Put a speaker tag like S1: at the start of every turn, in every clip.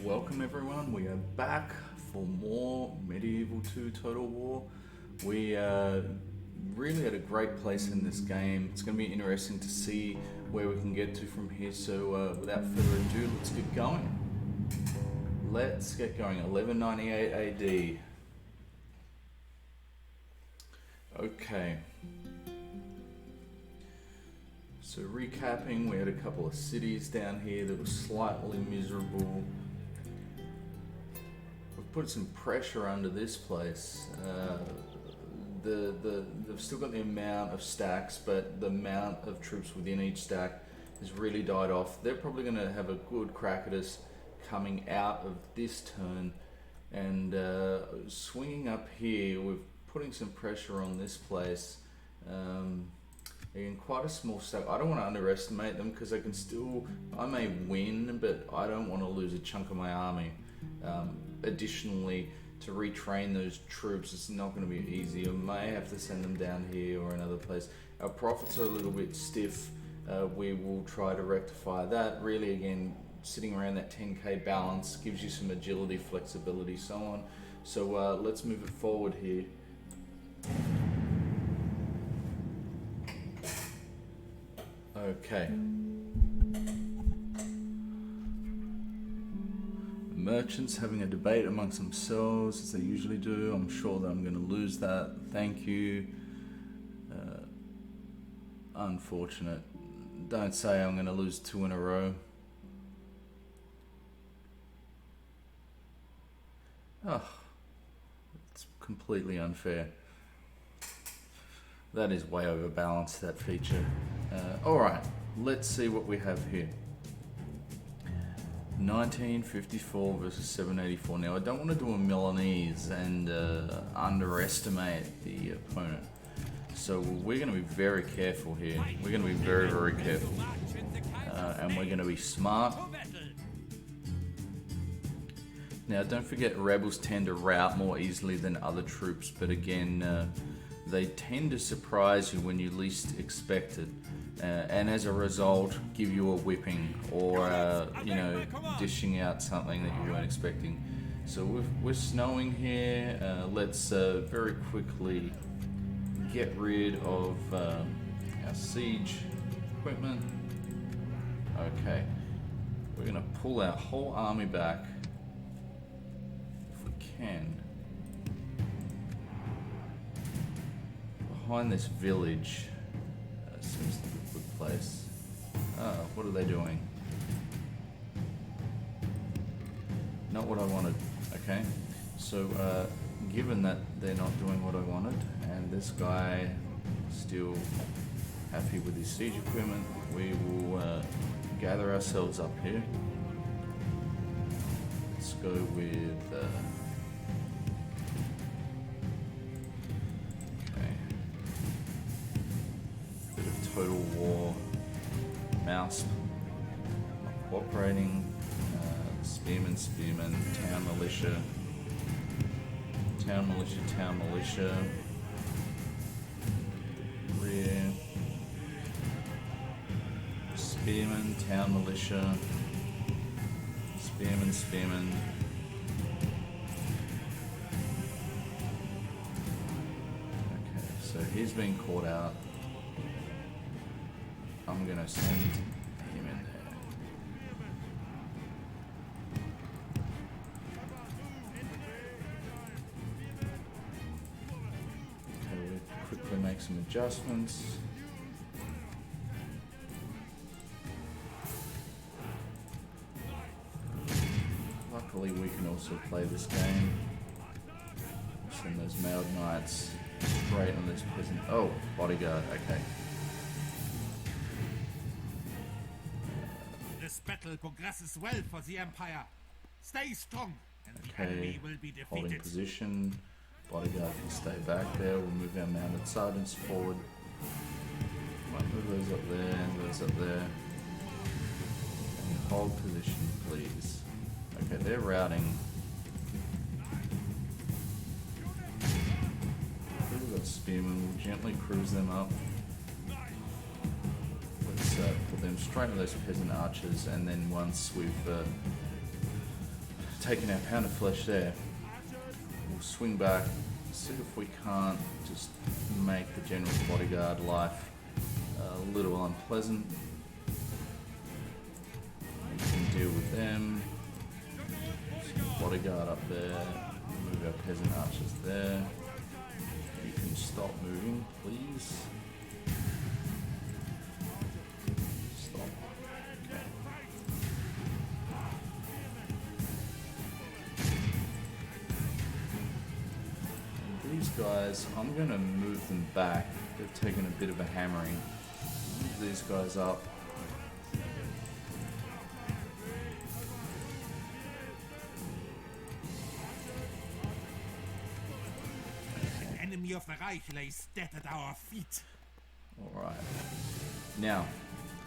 S1: Welcome everyone, we are back for more Medieval 2 Total War. We are really at a great place in this game. It's going to be interesting to see where we can get to from here, so without further ado, let's get going. Let's get going. 1198 AD. Okay. So recapping, we had a couple of cities down here that were slightly miserable. We've put some pressure under this place. They've still got the amount of stacks, but the amount of troops within each stack has really died off. They're probably going to have a good crack at us coming out of this turn. And swinging up here, we're putting some pressure on this place. Again, quite a small stack. I don't want to underestimate them because I may win, but I don't want to lose a chunk of my army. Additionally, to retrain those troops, it's not going to be easy. I may have to send them down here or another place. Our profits are a little bit stiff. We will try to rectify that. Really, again, sitting around that 10k balance gives you some agility, flexibility, so on. So let's move it forward here. Okay. Merchants having a debate amongst themselves as they usually do. I'm sure that I'm going to lose that. Thank you. Unfortunate. Don't say I'm going to lose 2 in a row. Oh, it's completely unfair. That is way overbalanced, that feature. Alright, let's see what we have here. 1954 versus 784. Now, I don't want to do a Milanese and underestimate the opponent. So we're going to be very careful here. We're going to be very, very careful. And we're going to be smart. Now, don't forget, rebels tend to rout more easily than other troops, but again, they tend to surprise you when you least expect it, and as a result, give you a whipping or dishing out something that you weren't expecting. So we're snowing here. Let's very quickly get rid of our siege equipment. Okay, we're gonna pull our whole army back if we can. Behind this village seems to be a good place. What are they doing? Not what I wanted. Okay, so given that they're not doing what I wanted, and this guy still happy with his siege equipment, we will gather ourselves up here. Let's go with Total War mouse not cooperating. Spearmen, town militia, rear, spearmen, town militia, spearmen. Okay, so he's being caught out. I'm gonna send him in there. Okay, we'll quickly make some adjustments. Luckily, we can also play this game. Send those Milanese Knights straight on this peasant. Oh, bodyguard. Okay.
S2: This battle progresses well for the Empire. Stay strong, and the enemy will be defeated.
S1: Holding position. Bodyguard can stay back there. We'll move our mounted sergeants forward. Might move those up there, those up there. And hold position, please. Okay, they're routing. We've got spearmen. We'll gently cruise them up. Let's put them straight to those peasant archers, and then once we've taking our pound of flesh there. We'll swing back, see if we can't just make the general's bodyguard life a little unpleasant. We can deal with them. Bodyguard up there. Move our peasant archers there. You can stop moving, please. Stop. Okay. And these guys, I'm going to move them back. They've taken a bit of a hammering. Move these guys up.
S2: Of the Reich lays dead at our feet.
S1: Alright. Now,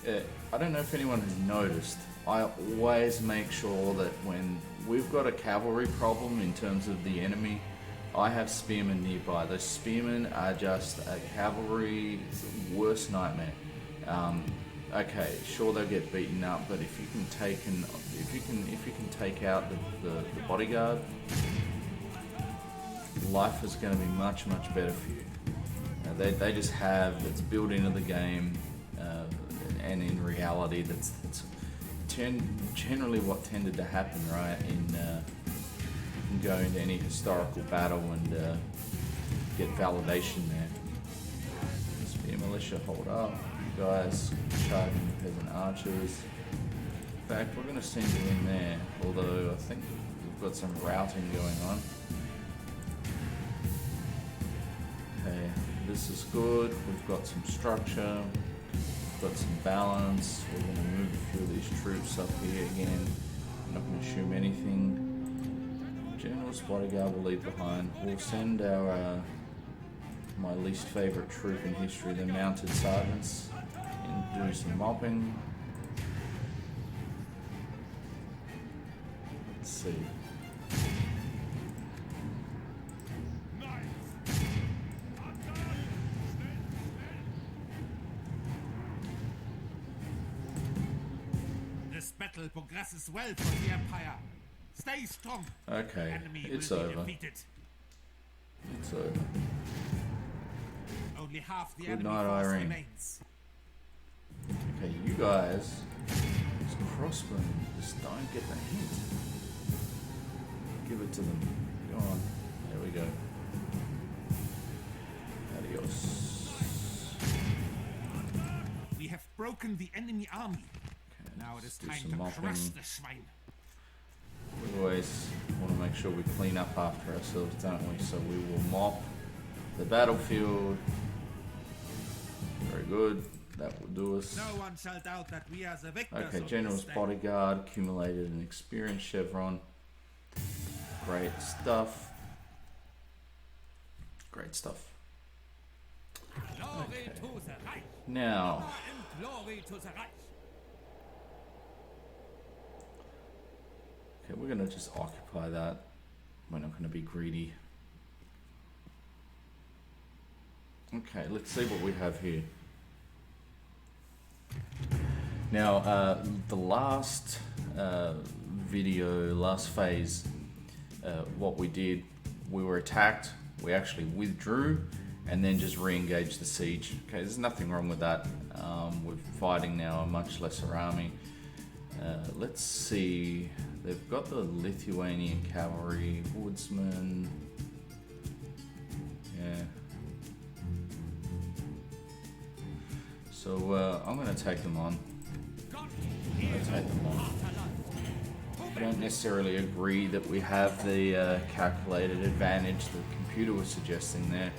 S1: I don't know if anyone has noticed, I always make sure that when we've got a cavalry problem in terms of the enemy, I have spearmen nearby. Those spearmen are just a cavalry's worst nightmare. Okay, sure they'll get beaten up, but if you can take out the bodyguard, life is going to be much better for you. They just have, it's built into the game, and in reality that's generally what tended to happen, right? You can go into any historical battle and get validation there. Spear militia, hold up. You guys charging the peasant archers. In fact, we're going to send you in there, although I think we've got some routing going on. Okay, this is good. We've got some structure, we've got some balance. We're going to move a few of these troops up here again. I'm not going to assume anything. General's bodyguard will leave behind. We'll send our my least favourite troop in history, the mounted sergeants, in to do some mopping. Let's see.
S2: Battle progresses well for the Empire. Stay strong.
S1: Okay, it's over. It's over.
S2: Only half the
S1: Good
S2: enemy
S1: night,
S2: force
S1: Irene.
S2: remains.
S1: Okay, you guys, this crossbow, just don't get the hint. Give it to them. Go on. There we go. Adios.
S2: We have broken the enemy army. Now it is
S1: do
S2: time
S1: some
S2: to
S1: mopping.
S2: crush the swine.
S1: We always want to make sure we clean up after ourselves, don't we? So we will mop the battlefield. Very good. That will do us.
S2: No one shall doubt that we are the victors.
S1: Okay,
S2: of
S1: General's
S2: this day.
S1: bodyguard accumulated an experience chevron. Great stuff. Great stuff.
S2: Glory
S1: Okay.
S2: to the Reich.
S1: Now,
S2: Honor and glory to the Reich.
S1: okay, we're going to just occupy that. We're not going to be greedy. Okay, let's see what we have here. Now, the last video, last phase, what we did, we were attacked, we actually withdrew, and then just re-engaged the siege. Okay, there's nothing wrong with that. We're fighting now a much lesser army. Let's see, they've got the Lithuanian cavalry, woodsmen, yeah. So I'm going to take them on. I'm going to take them on. I don't necessarily agree that we have the calculated advantage the computer was suggesting there,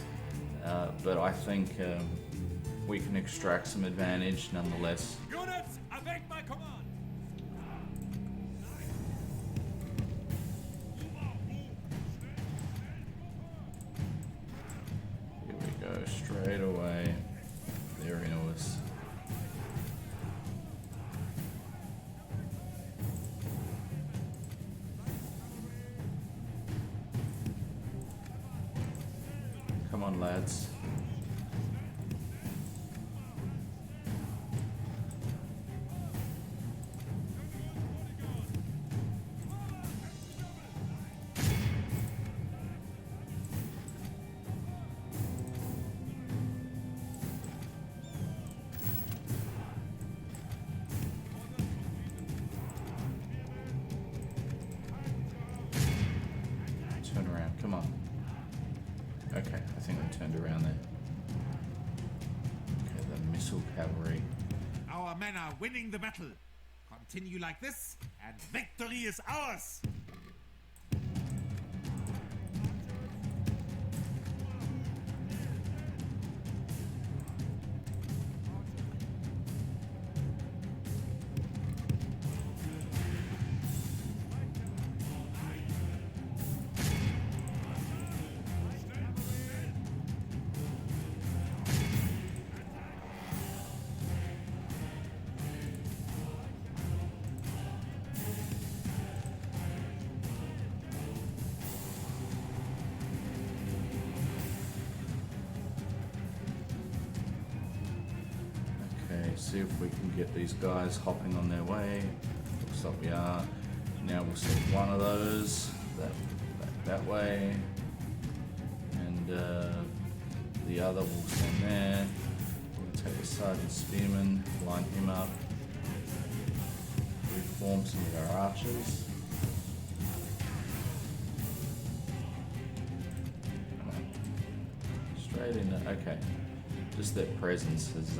S1: but I think we can extract some advantage nonetheless.
S2: Units, await my command.
S1: Here we go, straight away. There he was. Come on, lads. turned around there. Okay, the missile cavalry.
S2: Our men are winning the battle. Continue like this, and victory is ours.
S1: See if we can get these guys hopping on their way. Looks like we are. Now we'll send one of those that way, and the other we'll send there. We'll take a Sergeant Spearman, line him up, reform some of our archers. Straight in. Okay, just their presence has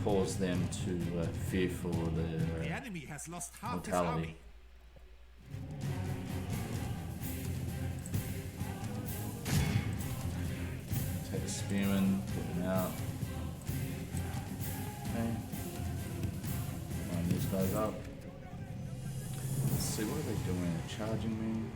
S1: cause them to fear for
S2: The
S1: their
S2: enemy has lost half his
S1: mortality.
S2: army.
S1: Take the spearmen, put them out. Okay. Line these guys up. Let's see, what are they doing? They're charging me.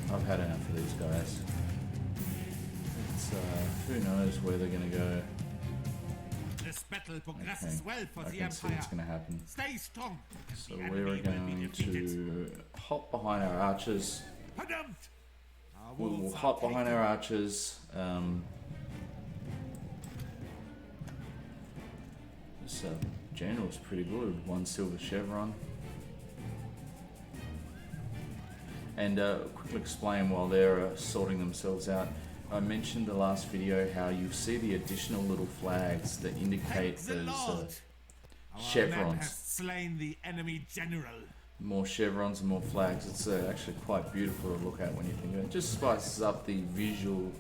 S1: I've had enough of these guys. It's, who knows where they're going to go.
S2: This battle progresses well for
S1: I
S2: the
S1: can see
S2: Empire.
S1: what's going to happen.
S2: Stay strong.
S1: So
S2: The
S1: we're
S2: enemy will be
S1: going
S2: defeated.
S1: to hop behind our archers.
S2: Verdammt! Our
S1: We'll
S2: wolves are
S1: hop behind
S2: taken.
S1: our archers. This general's pretty good. 1 silver chevron. And quickly explain while they're sorting themselves out. I mentioned the last video how you see the additional little flags that indicate
S2: Thank the
S1: those
S2: Lord. Our man has
S1: chevrons.
S2: slain the enemy general.
S1: More chevrons and more flags. It's actually quite beautiful to look at when you think of it. It just spices up the visual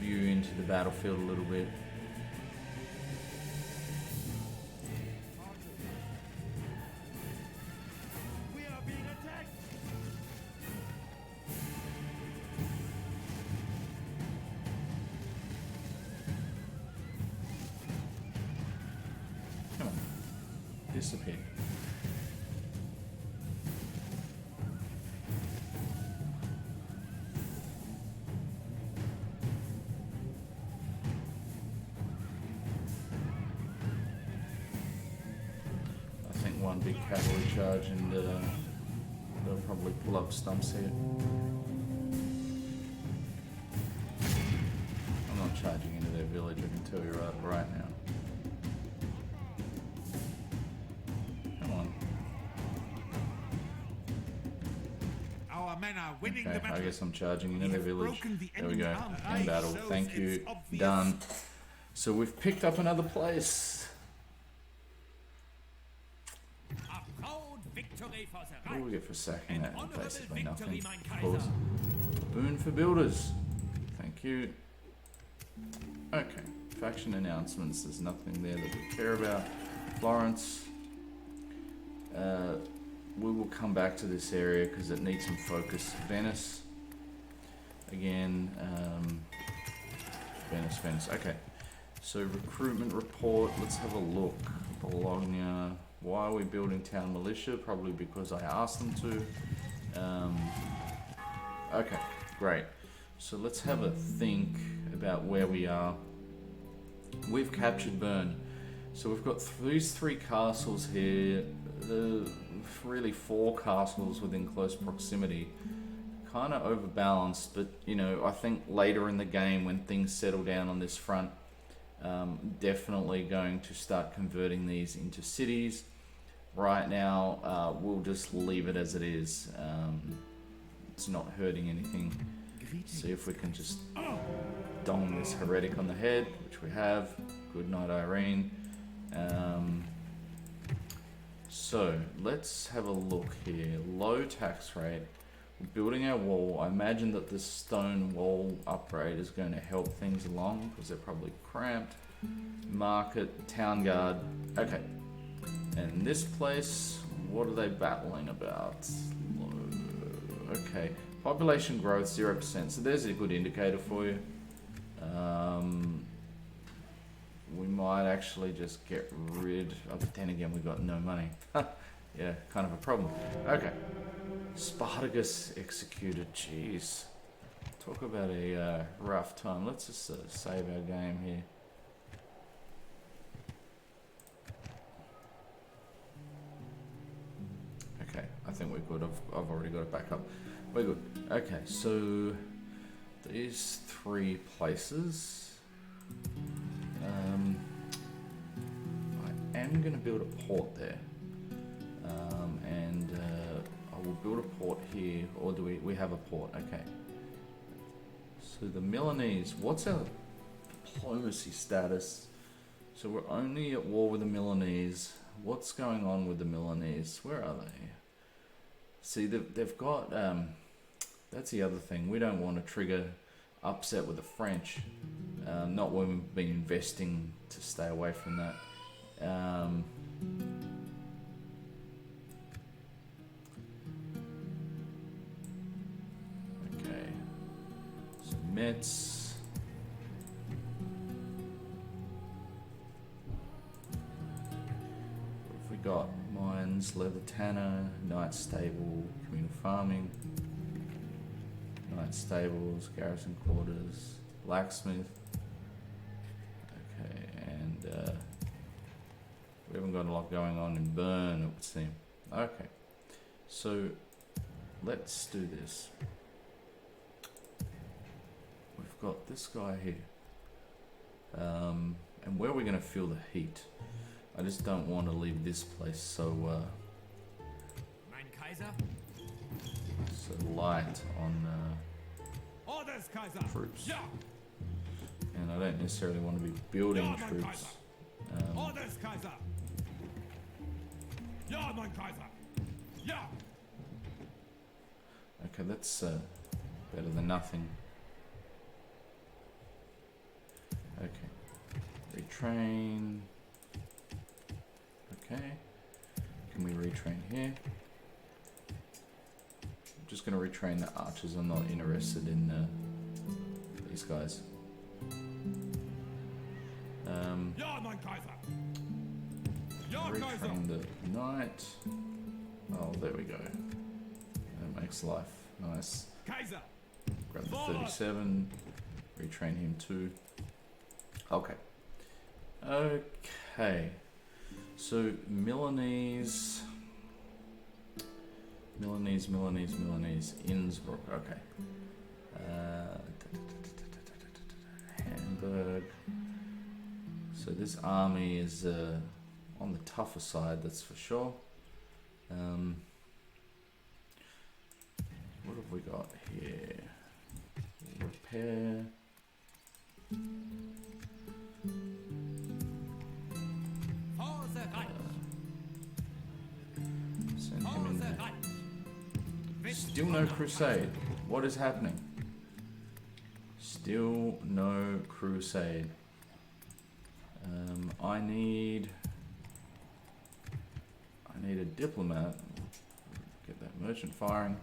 S1: view into the battlefield a little bit.
S2: We are being attacked.
S1: Come on. Disappear. I think one big cavalry charge and they'll probably pull up stumps here. I'm not charging into their village, I can tell you right now. Come on.
S2: Our men are winning the
S1: Okay,
S2: battle.
S1: I guess I'm charging into
S2: We
S1: their
S2: have
S1: village.
S2: broken the
S1: There we go.
S2: enemy army.
S1: End battle.
S2: Shows
S1: Thank you.
S2: it's obvious.
S1: Done. So we've picked up another place.
S2: A proud victory for the
S1: What do we
S2: right.
S1: get for sacking
S2: An
S1: that?
S2: honorable
S1: Basically
S2: victory,
S1: nothing.
S2: mein
S1: Of
S2: Kaiser.
S1: course. Boon for builders. Thank you. Okay. Faction announcements. There's nothing there that we care about. Florence. We will come back to this area because it needs some focus. Venice. Again. Venice. Okay. So recruitment report. Let's have a look. Bologna. Why are we building town militia? Probably because I asked them to. Okay, great. So let's have a think about where we are. We've captured Bern. So we've got these 3 castles here. Really 4 castles within close proximity. Kind of overbalanced, but you know, I think later in the game when things settle down on this front, definitely going to start converting these into cities. Right now, we'll just leave it as it is. It's not hurting anything. see if we can just dong this heretic on the head, which we have. Good night, Irene. So let's have a look here. Low tax rate. We're building our wall. I imagine that this stone wall upgrade is going to help things along because they're probably cramped. Market, town guard. Okay. And this place, what are they battling about? Okay. Population growth 0%. So there's a good indicator for you. We might actually just get rid of, but then again, we've got no money. Yeah, kind of a problem. Okay. Spartacus executed. Jeez. Talk about a rough time. Let's just save our game here. Okay, I think we're good. I've already got it back up. We're good. Okay, so these 3 places. I am going to build a port there, and I will build a port here, or do we have a port? Okay. So the Milanese, what's our diplomacy status? So we're only at war with the Milanese. What's going on with the Milanese? Where are they? See, they've got, that's the other thing. We don't want to trigger upset with the French. Not when we've been investing to stay away from that. Okay. So Mets. What have we got? Mines, leather tanner, night stable, communal farming, night stables, garrison quarters, blacksmith. Okay, and we haven't got a lot going on in Bern, it would seem. Okay, so let's do this. We've got this guy here. And where are we going to feel the heat? I just don't want to leave this place so
S2: Mein Kaiser?
S1: so light on
S2: Orders, Kaiser.
S1: troops.
S2: Ja.
S1: And I don't necessarily want to be building
S2: Ja, mein
S1: troops.
S2: Kaiser. Orders, Kaiser. Ja, mein Kaiser. Ja.
S1: Okay, that's better than nothing. Okay. Retrain. Okay. Can we retrain here? I'm just going to retrain the archers. I'm not interested in these guys.
S2: Ja, mein Kaiser. Ja, Kaiser.
S1: Retrain the knight. Oh, there we go. That makes life nice.
S2: Kaiser.
S1: Grab the 37. Retrain him too. Okay. Okay. So Milanese. Innsbruck. Okay. Hamburg. So this army is on the tougher side, that's for sure. What have we got here? Repair. Send him in there. Still no crusade. What is happening? Still no crusade. I need a diplomat. Get that merchant firing.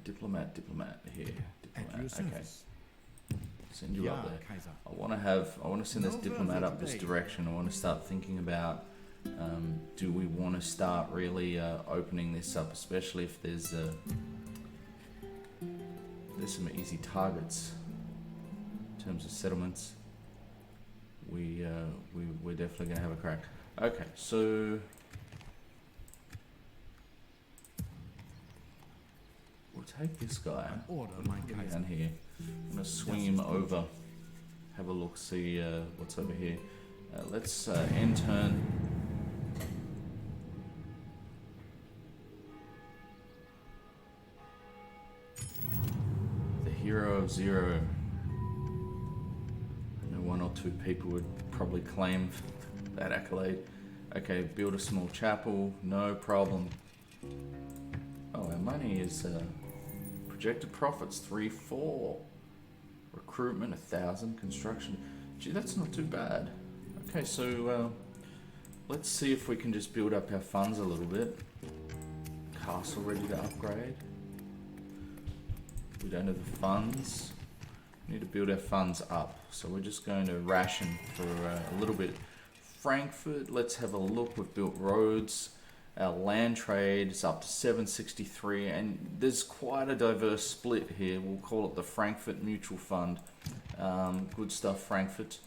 S1: Diplomat here. Diplomat. Okay. Send you up there.
S2: Kaiser.
S1: I want to send this diplomat up this direction. I want to start thinking about, do we want to start really opening this up, especially if there's some easy targets in terms of settlements. We're definitely going to have a crack. Okay, so we'll take this guy.
S2: Order,
S1: Put
S2: mein
S1: him
S2: Kaiser.
S1: down here. I'm gonna swing him over. Have a look, see what's over here. Let's end turn. Hero of Zero. I know one or two people would probably claim that accolade. Okay, build a small chapel, no problem. Oh, our money is projected profits 3-4. Recruitment 1,000. Construction. Gee, that's not too bad. Okay, so let's see if we can just build up our funds a little bit. Castle ready to upgrade. We don't have the funds. We need to build our funds up. So we're just going to ration for a little bit. Frankfurt, let's have a look. We've built roads. Our land trade is up to 763, and there's quite a diverse split here. We'll call it the Frankfurt Mutual Fund. Good stuff, Frankfurt.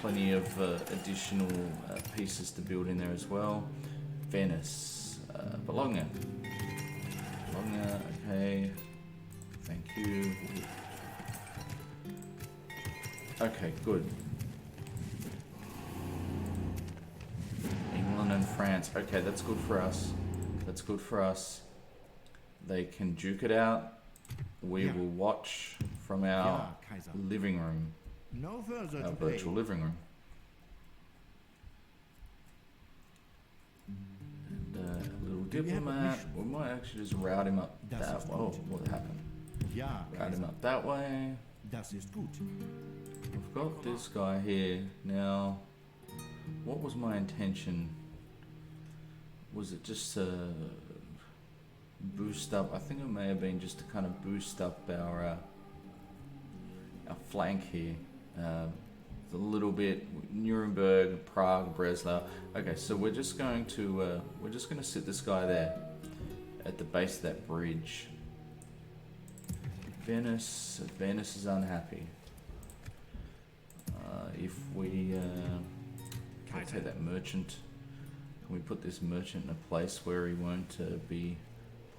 S1: Plenty of additional pieces to build in there as well. Venice, Bologna. Bologna, okay. Thank you. Okay, good. England and France. Okay, that's good for us. That's good for us. They can duke it out. We will watch from our living room.
S3: No further
S1: Our virtual living room. And a little diplomat. We might actually just route him up that way. Oh, what happened? Route him up that way.
S3: Das ist gut.
S1: We've got this guy here. Now, what was my intention? Was it just to boost up? I think it may have been just to kind of boost up our flank here. A little bit Nuremberg, Prague, Breslau. Okay, so we're just going to sit this guy there at the base of that bridge. Venice is unhappy. If we can we take that merchant, can we put this merchant in a place where he won't be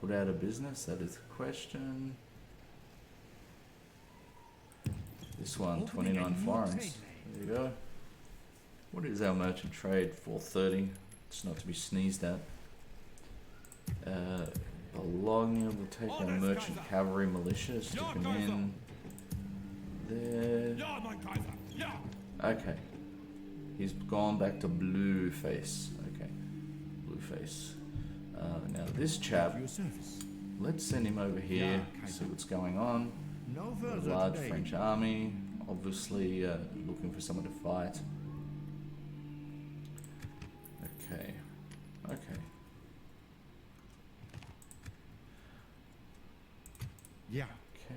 S1: put out of business? That is the question. This one, 29 florins. There you go. What is our merchant trade? 430. It's not to be sneezed at. Bologna, we'll take our merchant cavalry militia, stick them in there. Okay. He's gone back to blue face. Okay. Blue face. Now this chap, let's send him over here, see what's going on.
S3: No
S1: A
S3: further
S1: large
S3: today.
S1: French army, obviously looking for someone to fight. Okay. Okay.
S3: Yeah.
S1: Okay.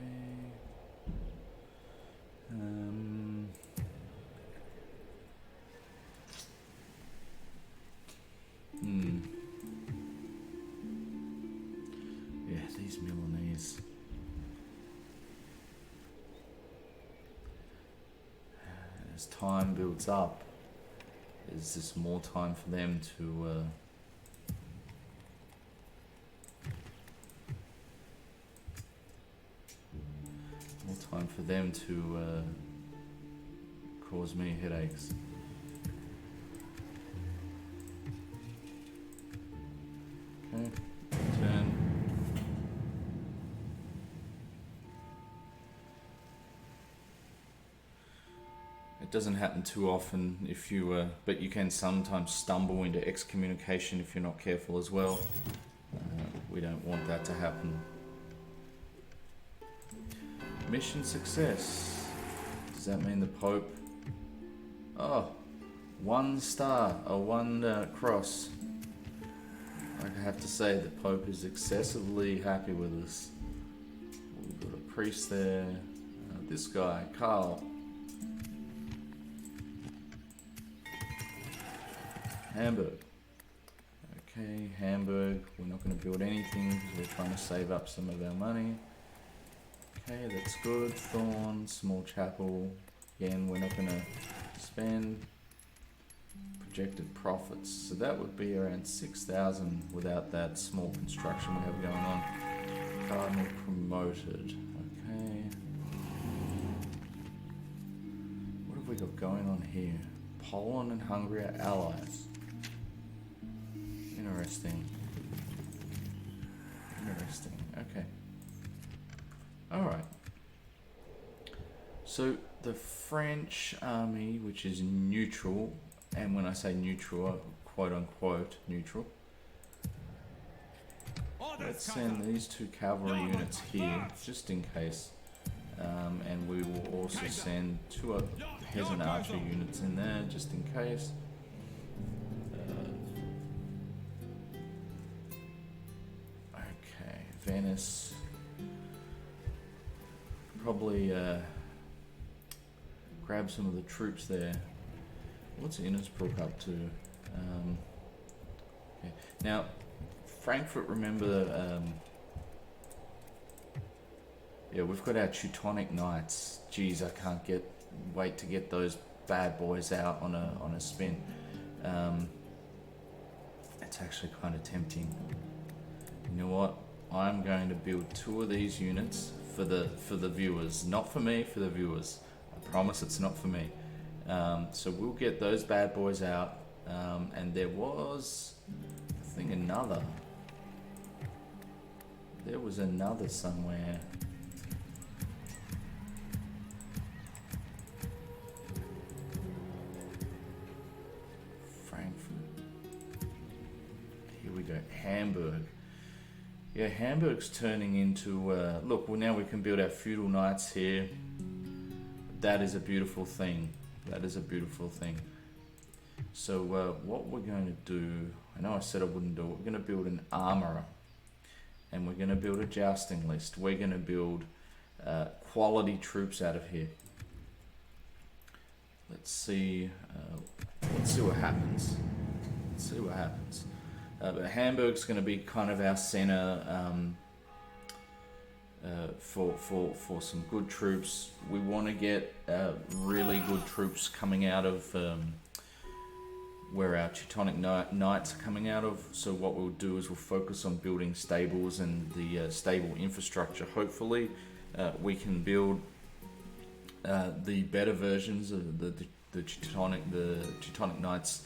S1: Yeah, these Milanese. As time builds up, is this more time for them to cause me headaches. Okay, turn. It doesn't happen too often if you, but you can sometimes stumble into excommunication if you're not careful as well. We don't want that to happen. Mission success. Does that mean the Pope? Oh, 1 star, one cross. I have to say the Pope is excessively happy with us. We've got a priest there. This guy, Carl. Hamburg. Okay, Hamburg. We're not going to build anything because we're trying to save up some of our money. Okay, that's good. Thorn, small chapel. Again, we're not going to spend. Projected profits. So that would be around 6,000 without that small construction we have going on. Cardinal promoted. Okay. What have we got going on here? Poland and Hungary are allies. Interesting. Interesting. Okay. Alright. So the French army, which is neutral, and when I say neutral, quote unquote neutral, let's send these 2 cavalry units here, just in case. And we will also send 2 peasant archer units in there, just in case. Okay, Venice. Probably grab some of the troops there. What's Innsbruck up to? Okay. Now, Frankfurt, remember, yeah, we've got our Teutonic Knights. Geez, I can't wait to get those bad boys out on a spin. It's actually kind of tempting. You know what? I'm going to build 2 of these units for the viewers, not for me, for the viewers. I promise it's not for me. So we'll get those bad boys out. And there was, I think, another. There was another somewhere. Frankfurt. Here we go. Hamburg. Yeah, Hamburg's turning into, look, well, now we can build our feudal knights here. That is a beautiful thing. That is a beautiful thing. So what we're going to do, I know I said I wouldn't do it, we're going to build an armourer. And we're going to build a jousting list. We're going to build quality troops out of here. Let's see what happens. Let's see what happens. But Hamburg's going to be kind of our center for some good troops. We want to get really good troops coming out of where our Teutonic Knights are coming out of. So what we'll do is we'll focus on building stables and the stable infrastructure. Hopefully we can build the better versions of the Teutonic Knights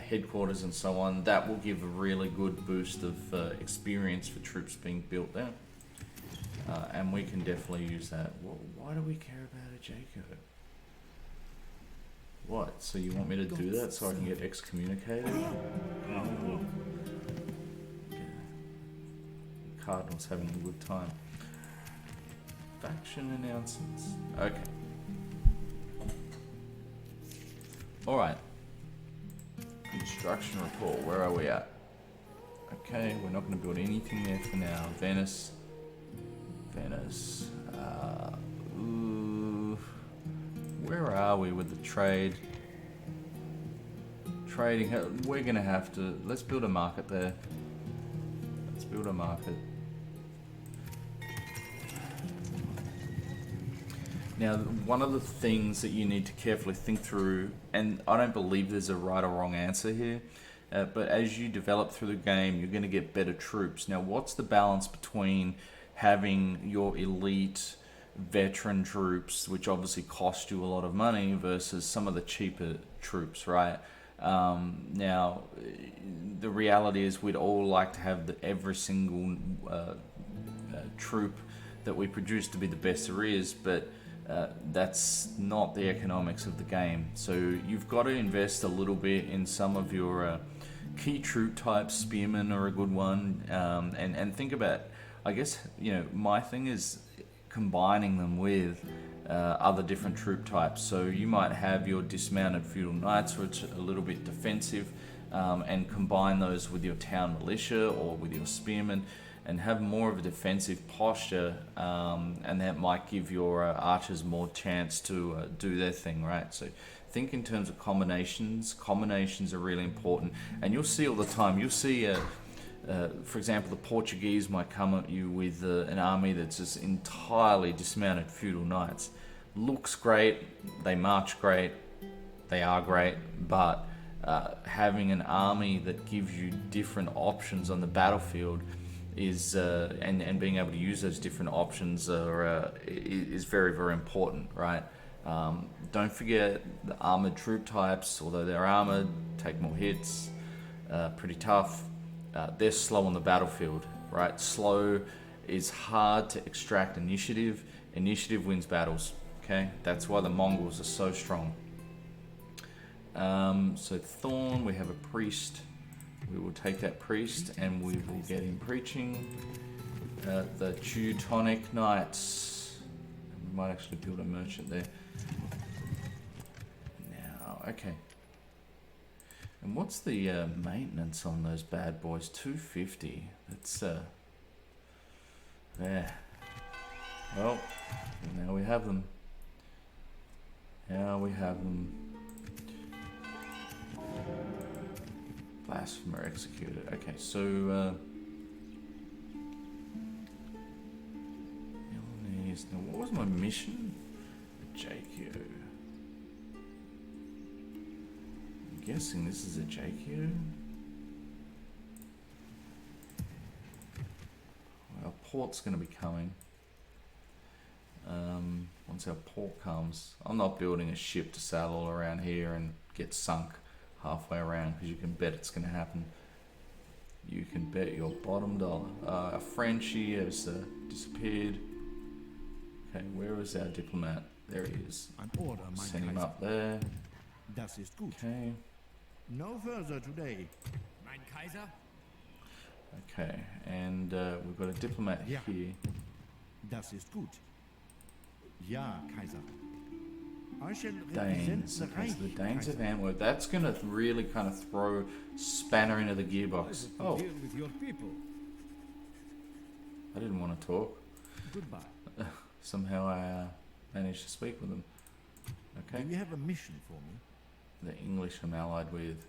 S1: headquarters and so on. That will give a really good boost of experience for troops being built there. And we can definitely use that. Why do we care about a Jacob? What? So you want me to do that so I can get excommunicated? Oh. Cardinal's having a good time. Faction announcements. Okay. Alright. Construction report. Where are we at? Okay, we're not going to build anything there for now. Venice. Where are we with the trade? Trading, we're gonna have to, let's build a market there. Let's build a market. Now, one of the things that you need to carefully think through, and I don't believe there's a right or wrong answer here, but as you develop through the game, you're gonna get better troops. Now, what's the balance between having your elite veteran troops, which obviously cost you a lot of money, versus some of the cheaper troops, right? Now, the reality is we'd all like to have every single troop that we produce to be the best there is, but that's not the economics of the game. So you've got to invest a little bit in some of your key troop types. Spearmen are a good one, and think about, I guess, you know, my thing is combining them with other different troop types. So you might have your dismounted feudal knights, which are a little bit defensive, and combine those with your town militia or with your spearmen and have more of a defensive posture, and that might give your archers more chance to do their thing, right? So think in terms of combinations. Combinations are really important, and you'll see all the time. You'll see for example, the Portuguese might come at you with an army that's just entirely dismounted feudal knights. Looks great, they march great, they are great, but having an army that gives you different options on the battlefield is and being able to use those different options is very, very important, right? Don't forget the armored troop types. Although they're armored, take more hits, pretty tough. They're slow on the battlefield, right? Slow is hard to extract initiative. Initiative wins battles. Okay, that's why the Mongols are so strong. So Thorn, we have a priest. We will take that priest and we will get him preaching. The Teutonic Knights. We might actually build a merchant there. Now, okay. And what's the maintenance on those bad boys? 250. That's yeah. Well, now we have them. Now we have them. Blasphemer executed. Okay, so Milanese. Now, what was my mission? A JQ. I'm guessing this is a JQ. Our port's going to be coming. Once our port comes, I'm not building a ship to sail all around here and get sunk halfway around, because you can bet it's going to happen. You can bet your bottom dollar. Our Frenchie has disappeared. Okay, where is our diplomat? There he is.
S3: An order, mein
S1: Send him
S3: Kaiser.
S1: up there.
S3: Das ist gut.
S1: Okay.
S3: No further today.
S2: Mein Kaiser?
S1: Okay, and we've got a diplomat
S3: Yeah.
S1: here.
S3: Das ist gut. Ja, Kaiser. I shall represent
S1: Danes.
S3: the
S1: Okay,
S3: Reich,
S1: so the Danes of
S3: Kaiser.
S1: Antwerp. That's going to really kind of throw spanner into the gearbox. Oh,
S3: with your people.
S1: I didn't want to talk.
S3: Goodbye.
S1: Somehow I managed to speak with them. Okay.
S3: Do you have a mission for me?
S1: The English I'm allied with.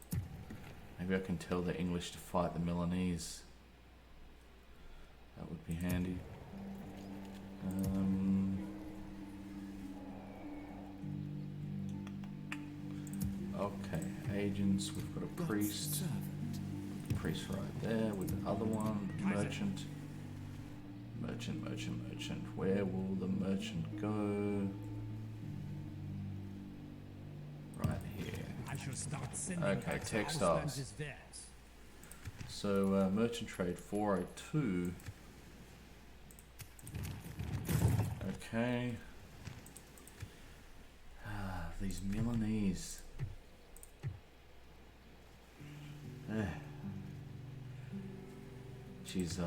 S1: Maybe I can tell the English to fight the Milanese. That would be handy. Okay, agents. We've got a priest. Priest right there with the other one. The merchant. Merchant. Where will the merchant go? Right here.
S2: I shall start sending
S1: Okay,
S2: back to
S1: textiles.
S2: Ausland as theirs.
S1: So merchant trade 402. Okay. These Milanese. Jeez, I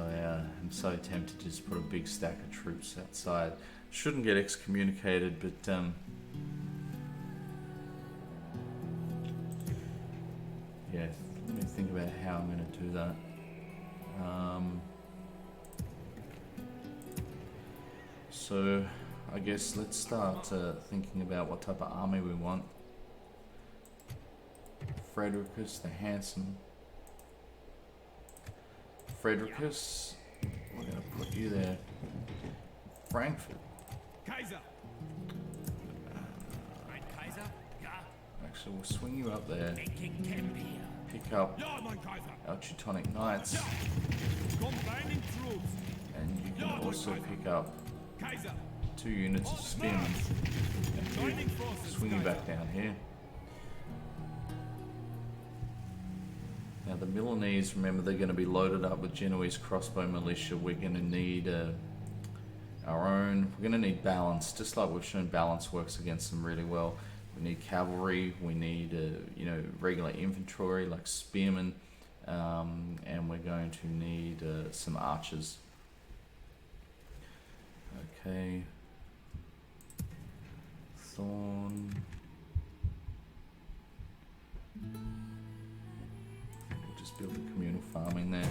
S1: am so tempted to just put a big stack of troops outside. Shouldn't get excommunicated, but yeah, let me think about how I'm going to do that. So I guess let's start thinking about what type of army we want. Frederickus the Handsome. Frederickus, we're going to put you there. Frankfurt.
S2: Kaiser! Mein Kaiser? Ja.
S1: Actually, we'll swing you up there.
S2: Making camp here.
S1: Pick up
S2: Ja, mein Kaiser!
S1: our Teutonic Knights.
S2: Combining troops.
S1: And you can also pick up
S2: Kaiser!
S1: 2 units of spearmen. And
S2: Joining
S1: you
S2: forces,
S1: swing you
S2: Kaiser.
S1: back down here. Now the Milanese, remember, they're going to be loaded up with Genoese crossbow militia. We're going to need our own. We're going to need balance, just like we've shown balance works against them really well. We need cavalry. We need regular infantry like spearmen, and we're going to need some archers. Okay. Thorn. Build a communal farming there.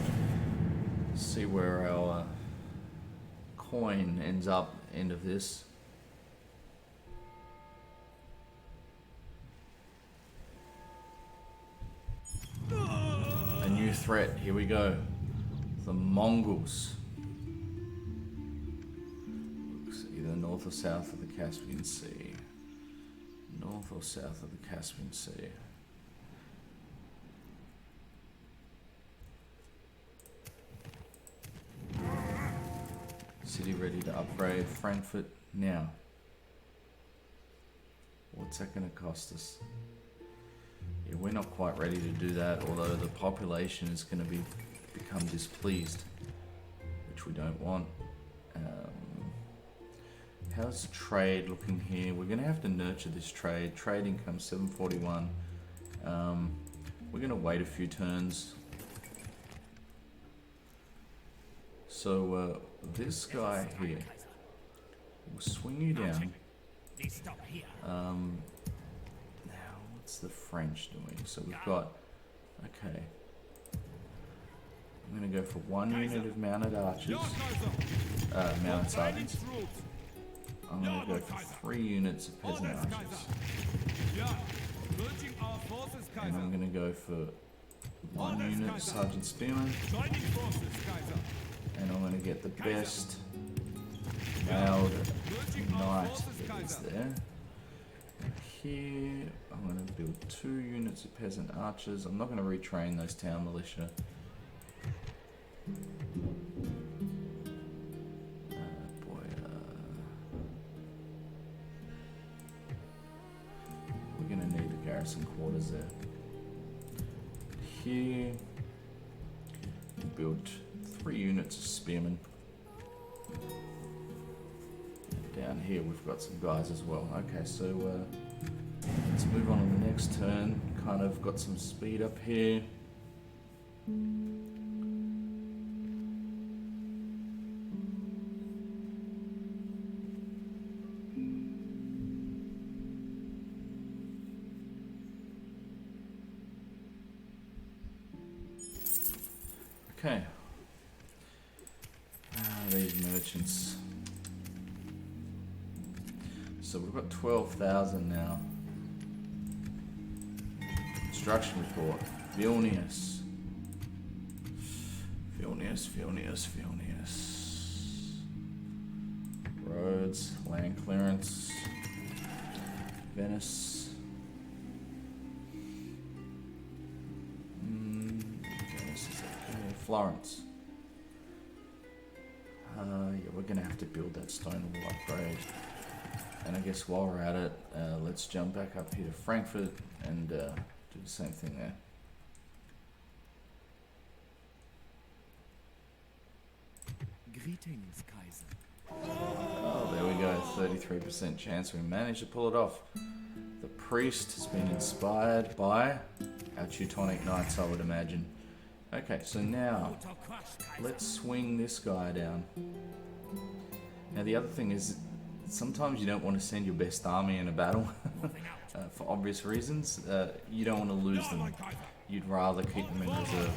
S1: See where our coin ends up end of this. A new threat, here we go. The Mongols. Looks either north or south of the Caspian Sea. North or south of the Caspian Sea. City ready to upgrade. Frankfurt now. What's that going to cost us? Yeah, we're not quite ready to do that, although the population is going to become displeased, which we don't want. How's trade looking here? We're going to have to nurture this trade. Trade income 741. We're going to wait a few turns. So this guy here will swing you down. Now what's the French doing? So we've got, okay. I'm going to go for 1 unit of mounted archers, mounted sergeants. I'm going to go for 3 units of peasant archers. And I'm going to go for 1 unit of sergeant spearmen. And I'm going to get the best mailed knight that is there. And here, I'm going to build 2 units of peasant archers. I'm not going to retrain those town militia. We're going to need the garrison quarters there. Here, build 3 units of spearmen. Down here we've got some guys as well. Okay, so let's move on to the next turn. Kind of got some speed up here. Okay. These merchants. So we've got 12,000 now. Construction report. Vilnius. Roads, land clearance. Venice. Venice is okay. Florence. Yeah, we're gonna have to build that stone wall upgrade. And I guess while we're at it, let's jump back up here to Frankfurt and do the same thing there.
S3: Greetings, Kaiser.
S1: Oh, there we go. 33% chance we managed to pull it off. The priest has been inspired by our Teutonic Knights, I would imagine. Okay, so now let's swing this guy down. Now the other thing is, sometimes you don't want to send your best army in a battle for obvious reasons. You don't want to lose them. You'd rather keep them in reserve.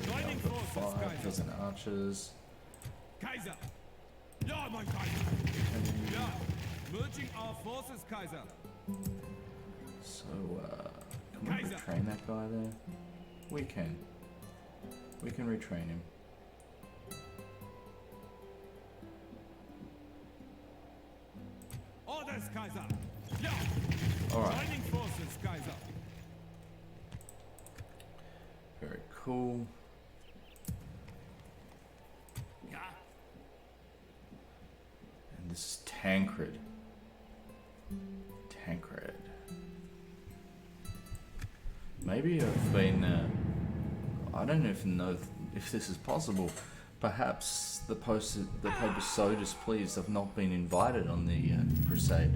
S1: So now we've got 5 peasant archers.
S2: Kaiser! Ja, mein Kaiser! Ja, merging our forces, Kaiser!
S1: So, can we retrain that guy there? We can. We can retrain him.
S2: Orders, Kaiser! Ja!
S1: Alright.
S2: Joining forces, Kaiser!
S1: Very cool.
S2: Ja!
S1: And this is Tancred. Maybe I've been, I don't even know if this is possible. Perhaps the Pope is so displeased I've not been invited on the crusade.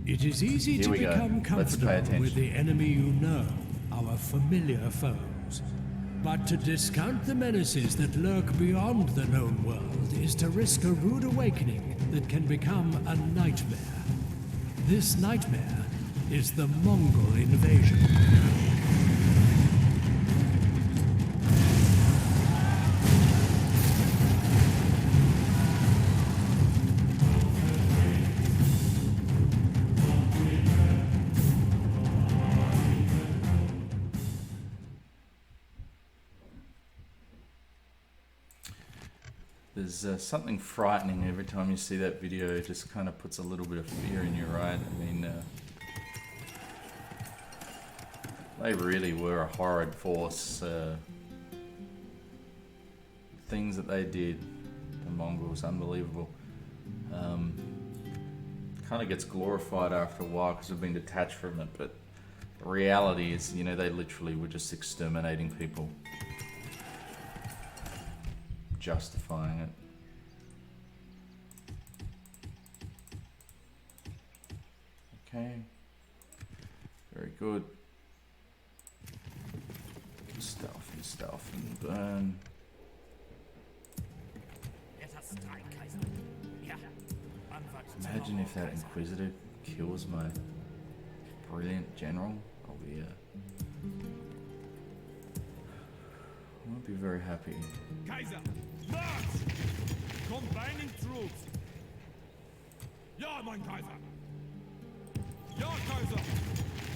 S4: It is easy
S1: Here
S4: to
S1: we go.
S4: become
S1: Let's pay
S4: comfortable
S1: attention.
S4: with the enemy you know, our familiar foes. But to discount the menaces that lurk beyond the known world is to risk a rude awakening that can become a nightmare. This nightmare is the Mongol invasion.
S1: There's something frightening every time you see that video. It just kind of puts a little bit of fear in you, right? I mean, they really were a horrid force. Things that they did, the Mongols, unbelievable. Kind of gets glorified after a while because we've been detached from it, but the reality is, you know, they literally were just exterminating people. Justifying it. Okay. Very good. Stealth and burn.
S2: Let us strike, Kaiser. Yeah. Onward to
S1: Imagine
S2: our
S1: if that
S2: Kaiser.
S1: Inquisitor kills my brilliant general. I'll be very happy.
S2: Kaiser, march! Combining troops. Ja, mein Kaiser. Ja, Kaiser.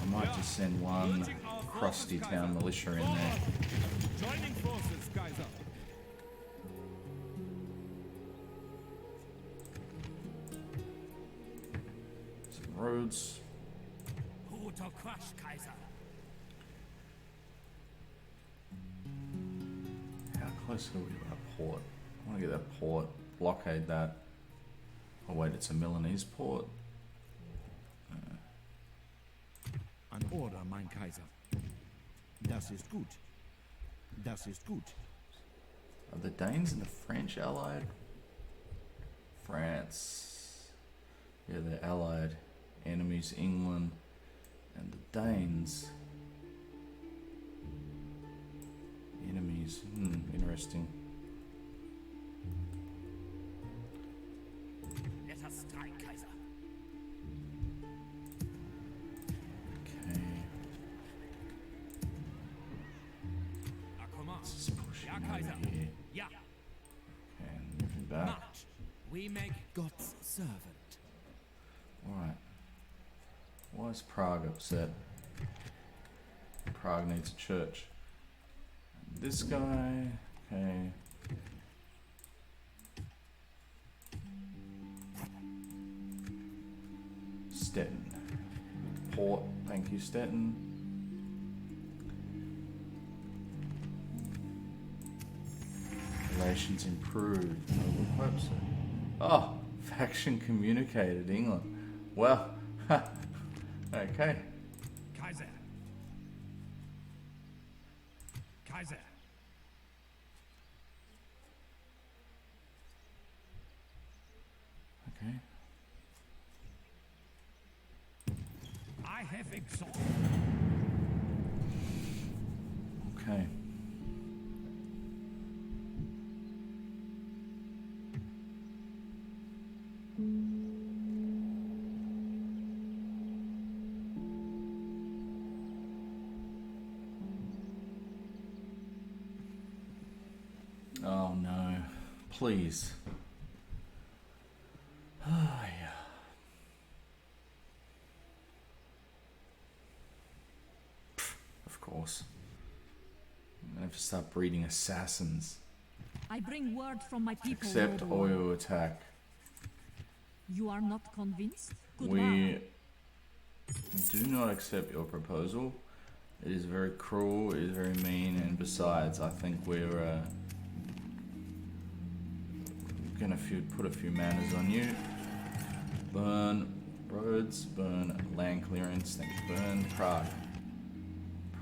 S1: I might just send one crusty town militia in there.
S2: Joining forces, Kaiser.
S1: Some roads.
S2: Who to crush, Kaiser?
S1: How close are we to our port? I want to get that port, blockade that. Oh wait, it's a Milanese port.
S3: An Order, mein Kaiser. Das ist gut. Das ist gut.
S1: Are the Danes and the French allied? France. Yeah, they're allied. Enemies, England and the Danes. Enemies. Interesting.
S2: Let us strike, Kaiser.
S1: Okay.
S2: Akuma.
S1: Let's just push
S2: Ja,
S1: him
S2: Kaiser.
S1: over here.
S2: Ja.
S1: Okay, and move him back.
S2: March. We make
S3: God's servant.
S1: Alright. Why is Prague upset? Prague needs a church. And this guy, okay. Stettin. Port, thank you, Stettin. Relations improved. I would hope so. Oh, faction communicated, England. Well, okay.
S2: Kaiser. Kaiser.
S1: Okay.
S2: I have exhausted.
S1: Okay. Oh no. Please. Oh yeah. Of course. I'm gonna have to start breeding assassins.
S5: I bring word from my people.
S1: Accept
S5: noble one.
S1: oil attack.
S5: You are not convinced? Goodbye.
S1: We do not accept your proposal. It is very cruel, it is very mean, and besides, I think we're gonna put a few manners on you. Burn roads, burn land clearance, thank you. Burn Prague.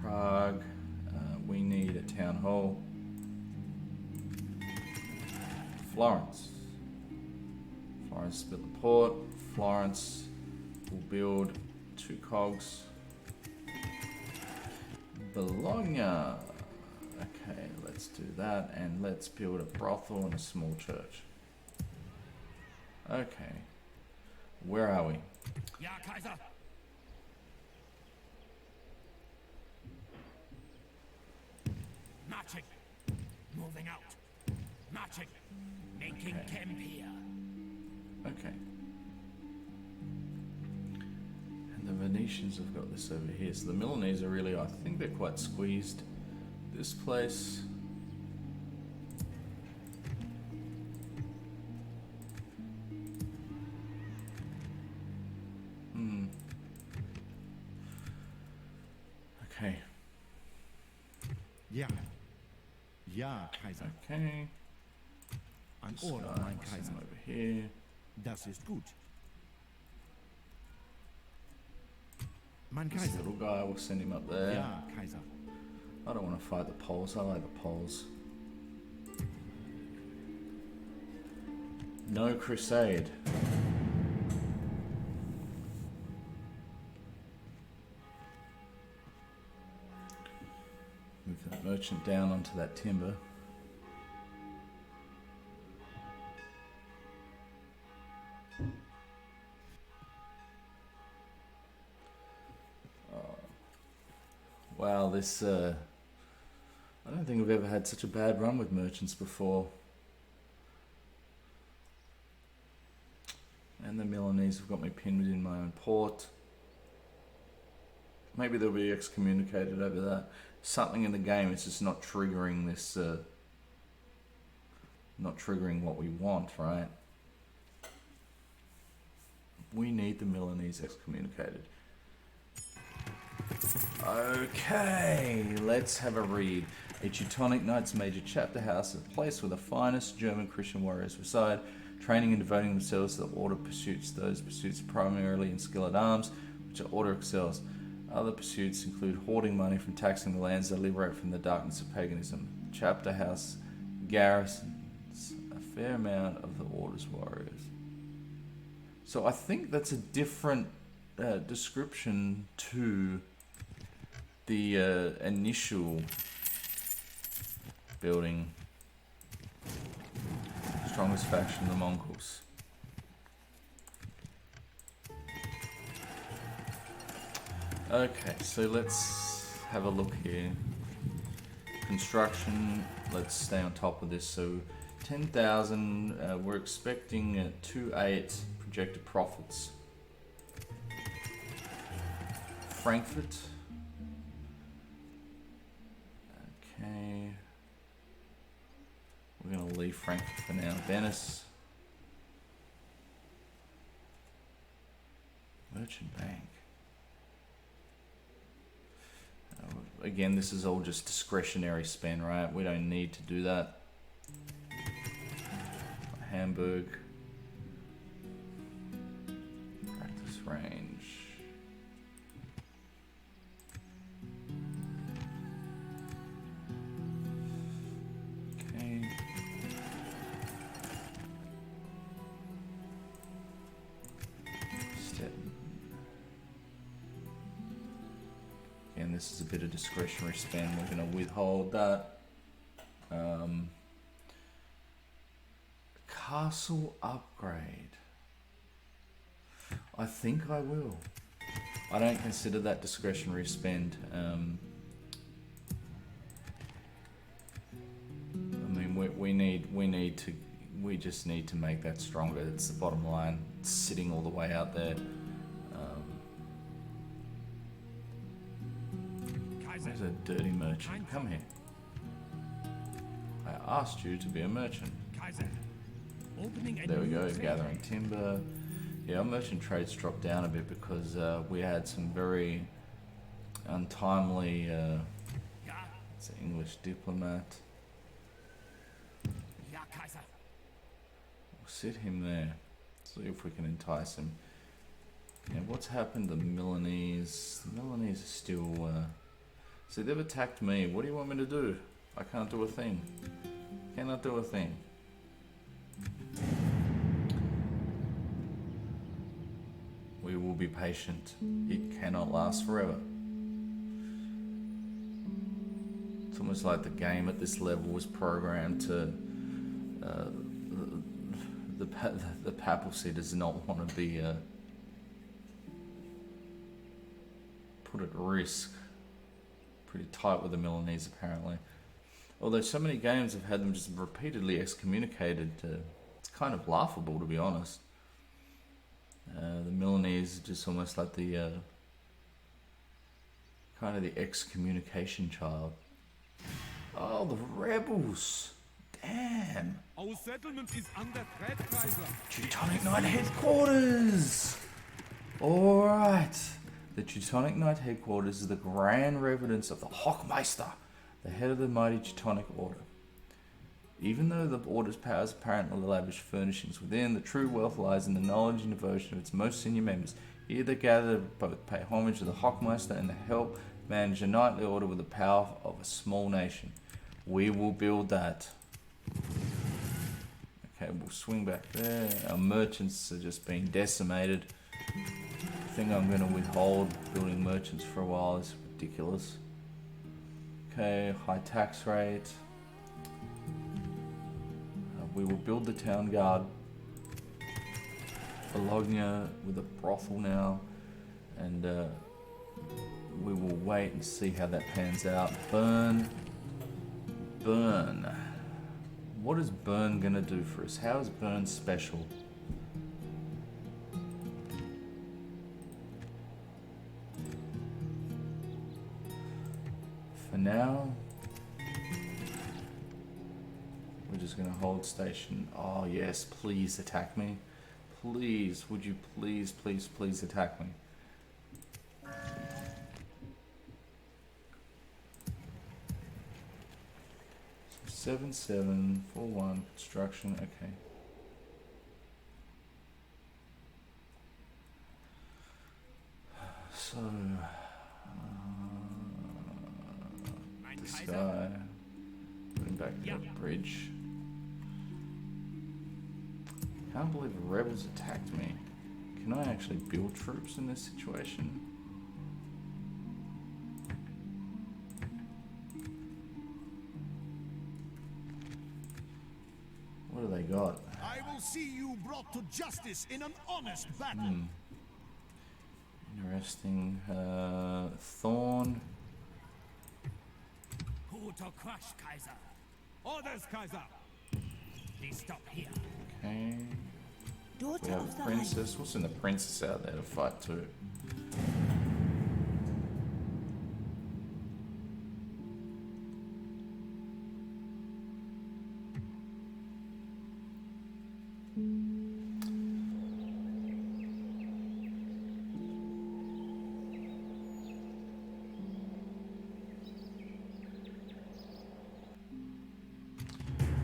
S1: Prague, we need a town hall. Florence. Florence built the port. Florence will build 2 cogs. Bologna. Okay, let's do that, and let's build a brothel and a small church. Okay. Where are we?
S2: Ja, Kaiser. Marching. Moving out. Marching. Making
S1: Okay.
S2: camp here.
S1: Okay. And the Venetians have got this over here. So the Milanese are really, I think they're quite squeezed. This place. Okay.
S3: Ja. Ja, Kaiser.
S1: Okay.
S3: An
S1: This
S3: Order,
S1: guy,
S3: mein
S1: send him
S3: Kaiser.
S1: over here.
S3: Das ist gut. Mein
S1: This
S3: Kaiser.
S1: little guy, we'll send him up there.
S3: Ja, Kaiser.
S1: I don't want to fight the Poles. I like the Poles. No crusade. Got a merchant down onto that timber. Wow, this, I don't think we've ever had such a bad run with merchants before. And the Milanese have got me pinned within my own port. Maybe they'll be excommunicated over that. Something in the game is just not triggering this, not triggering what we want, right? We need the Milanese excommunicated. Okay, let's have a read. A Teutonic Knights major chapter house is a place where the finest German Christian warriors reside, training and devoting themselves to the order pursuits. Those pursuits primarily in skill at arms, which the order excels. Other pursuits include hoarding money from taxing the lands they liberate from the darkness of paganism. The chapter house garrisons a fair amount of the order's warriors. So I think that's a different description to the initial building. Strongest faction, the Mongols. Okay, so let's have a look here. Construction, let's stay on top of this. So 10,000, we're expecting 2.8 projected profits. Frankfurt. Okay. We're going to leave Frankfurt for now. Venice. Merchant Bank. Again, this is all just discretionary spend, right? We don't need to do that. Hamburg. Practice range. Okay. Again, this is a bit of discretionary spend. We're going to withhold that. Castle upgrade. I think I will. I don't consider that discretionary spend. I mean, we just need to make that stronger. It's the bottom line. It's sitting all the way out there. There's a dirty merchant. Come here. I asked you to be a merchant. There we go, gathering timber. Yeah, our merchant trades dropped down a bit because we had some very untimely it's an English diplomat. We'll sit him there. See if we can entice him. And what's happened to the Milanese? The Milanese are still see, they've attacked me. What do you want me to do? I can't do a thing. Cannot do a thing. We will be patient. It cannot last forever. It's almost like the game at this level was programmed to the papacy does not want to be put at risk. Pretty tight with the Milanese apparently. Although so many games have had them just repeatedly excommunicated, it's kind of laughable to be honest. The Milanese are just almost like the kind of the excommunication child. Oh, the rebels! Damn!
S2: Our settlement is under threat, Kaiser.
S1: Teutonic Knight headquarters! Alright. The Teutonic Knight headquarters is the grand residence of the Hochmeister, the head of the mighty Teutonic Order. Even though the Order's powers apparently lavish furnishings within, the true wealth lies in the knowledge and devotion of its most senior members. Here they gather to both pay homage to the Hochmeister and to help manage a knightly order with the power of a small nation. We will build that. Okay, we'll swing back there. Our merchants are just being decimated. I think I'm going to withhold building merchants for a while. It's ridiculous. Okay, high tax rate. We will build the town guard. Bologna with a brothel now, and we will wait and see how that pans out. Burn. What is Burn gonna do for us? How is Burn special? For now, we're just gonna hold station. Oh yes, please attack me. Please, would you please attack me? 7741 construction. Okay. So this guy putting back the bridge. Can't believe the rebels attacked me. Can I actually build troops in this situation? What do they got?
S3: I will see you brought to justice in an honest battle.
S1: Interesting. Thorn.
S2: Who to crush, Kaiser? Orders, Kaiser. Please stop here.
S1: Okay. We
S5: Daughter
S1: have
S5: of
S1: a
S5: the
S1: princess. We'll send the princess out there to fight too.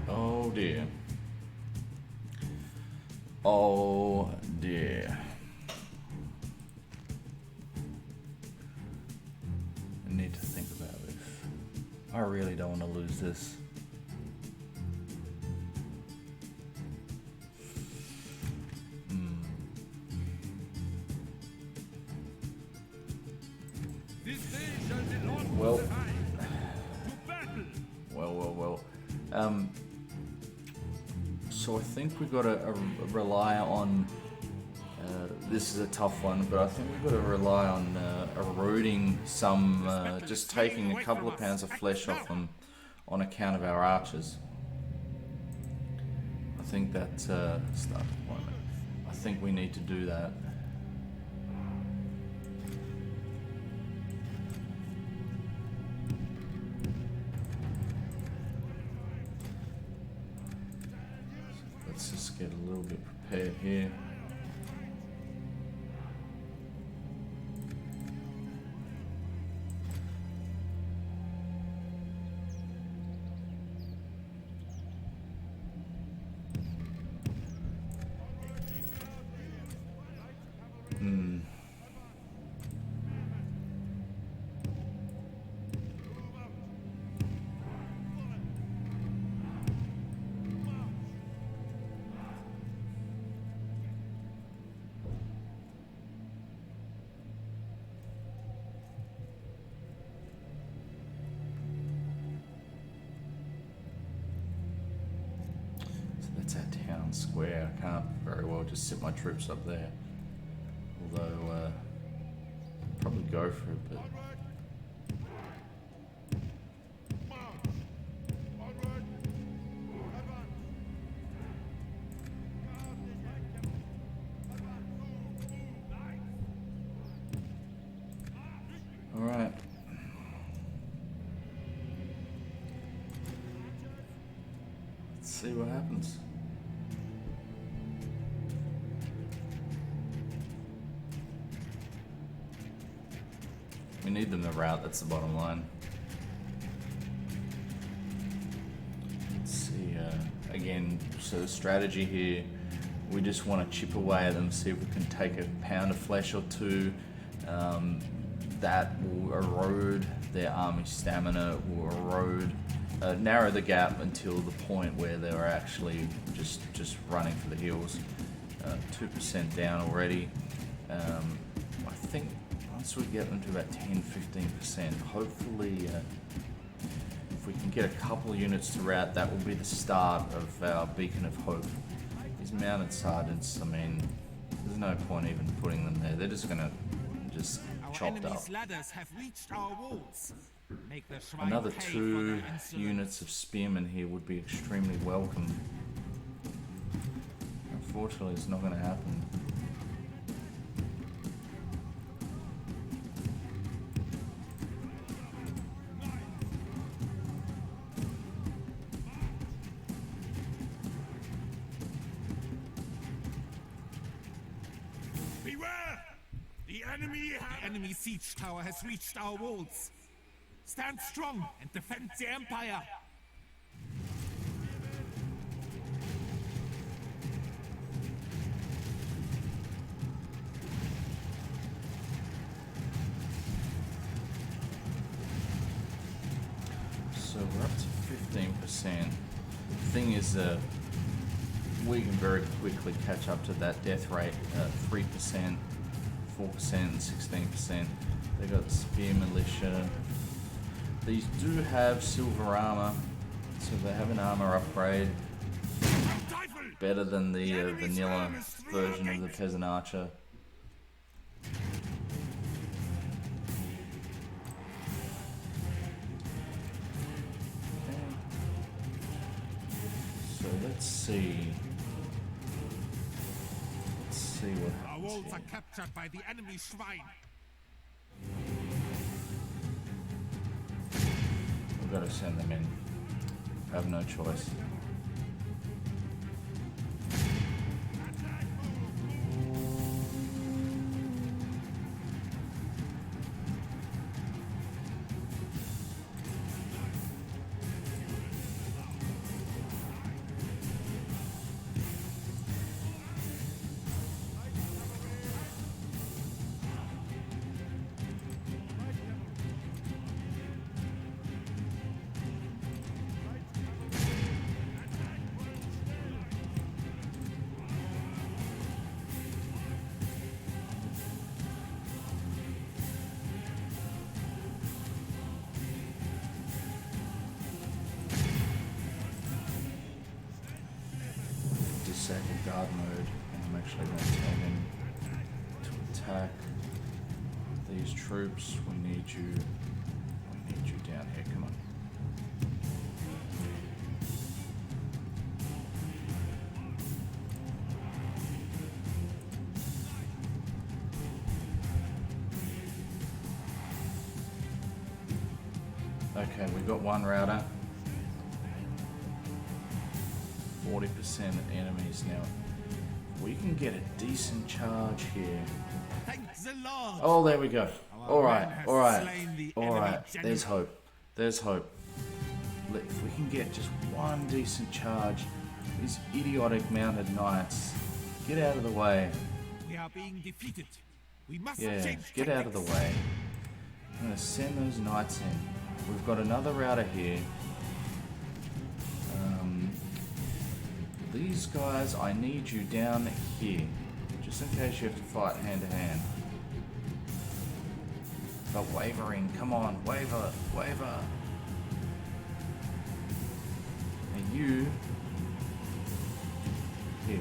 S1: Oh dear. Oh dear. I need to think about this. I really don't want to lose this.
S2: This day shall belong
S1: Well.
S2: to the high. To battle.
S1: Well. So I think we've got to rely on. This is a tough one, but I think we've got to rely on eroding some, just taking a couple of pounds of flesh off them on account of our archers. I think that's start deployment. I think we need to do that. Let's just get a little bit prepared here. That's our town square. I can't very well just sit my troops up there. Although, probably go for it, but... Alright. Let's see what happens. We need them to rout, that's the bottom line. Let's see, again, so the strategy here, we just want to chip away at them, see if we can take a pound of flesh or two. That will erode their army stamina, will erode, narrow the gap until the point where they were actually just running for the hills. 2% down already. I think once we get them to about 10-15%, hopefully if we can get a couple of units to rout, that will be the start of our beacon of hope. These mounted sergeants, I mean, there's no point even putting them there. They're just gonna just
S2: Our
S1: chopped up.
S2: enemy's ladders have reached our walls. Make the Schwein
S1: Another
S2: pay for
S1: 2
S2: their insolence.
S1: units of spearmen here would be extremely welcome. Unfortunately, it's not going to happen.
S2: Beware! The enemy siege tower has reached our walls. Stand strong and defend the Empire.
S1: So we're up to 15%. The thing is, we can very quickly catch up to that death rate at 3%, 4%, and 16%. They got spear militia. These do have silver armor, so they have an armor upgrade. Better than the vanilla version of the peasant archer. So let's see. Let's see what
S2: Our
S1: happens
S2: walls
S1: here.
S2: are captured by the enemy Schwein.
S1: We've got to send them in. I have no choice. Disable guard mode, and I'm actually going to tell him to attack these troops. We need you down here, come on. Okay, we've got one router. 40% enemies now. We can get a decent charge here.
S2: Thank the Lord.
S1: Oh, there we go. All right,
S2: men has
S1: all right,
S2: slain the
S1: all
S2: enemy
S1: right.
S2: general.
S1: There's hope. There's hope. If we can get just one decent charge, these idiotic mounted knights, get out of the way.
S2: We are being defeated. We must
S1: Yeah,
S2: change
S1: get out of the
S2: tactics.
S1: way. I'm gonna send those knights in. We've got another router here. These guys, I need you down here, just in case you have to fight hand to hand. But wavering, come on, waver, waver. And you, here.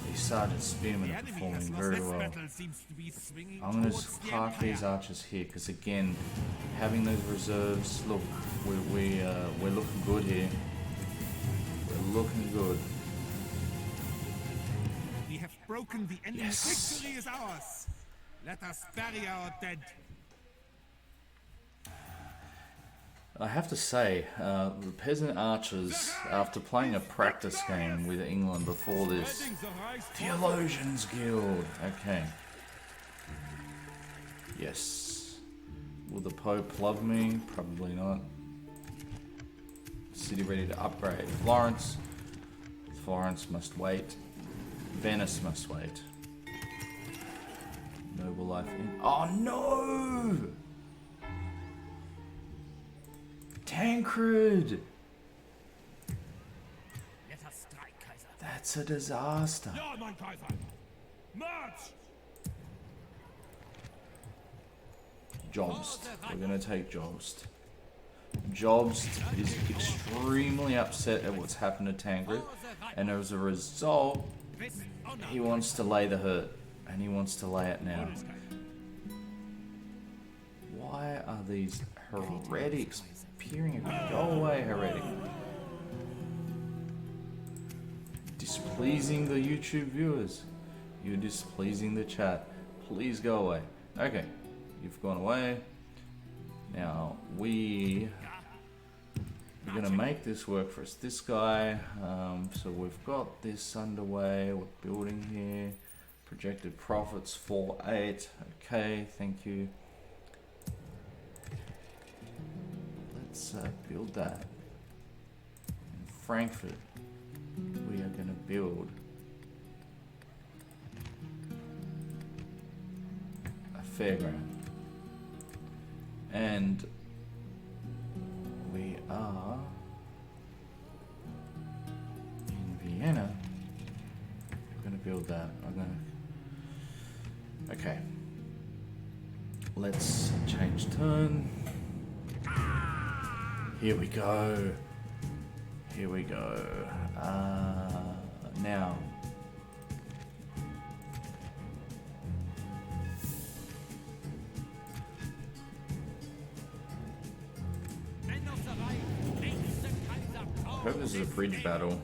S1: These Sergeant Spearmen
S2: The
S1: are
S2: enemy
S1: performing
S2: has lost
S1: very
S2: this
S1: well.
S2: battle seems to be swinging
S1: I'm going to
S2: towards the
S1: park
S2: Empire.
S1: these archers here because again, having those reserves, look, we're looking good here. We're looking good.
S2: We have broken the enemy.
S1: Yes.
S2: Victory is ours. Let us bury our dead.
S1: I have to say, the peasant archers, after playing a practice game with England before this, Theologians Guild. Okay. Yes. Will the Pope love me? Probably not. City ready to upgrade. Florence. Florence must wait. Venice must wait. Noble life in. Oh no! Tancred!
S2: Let us strike, Kaiser.
S1: That's a disaster.
S2: Ja, mein Kaiser. March!
S1: Jobst. We're going to take Jobst. Jobst is extremely upset at what's happened to Tancred, and as a result, he wants to lay the hurt, and he wants to lay it now. Why are these heretics appearing again? Go away, heretic. Displeasing the YouTube viewers. You're displeasing the chat. Please go away. Okay, you've gone away. Now, we're going to make this work for us. This guy, so we've got this underway. We're building here. Projected profits 4.8. Okay, thank you. Let's build that. In Frankfurt, we are going to build a fairground. And we are in Vienna. I'm going to build that. Okay. Let's change turn. Here we go. Here we go. Now. I hope this is a bridge battle.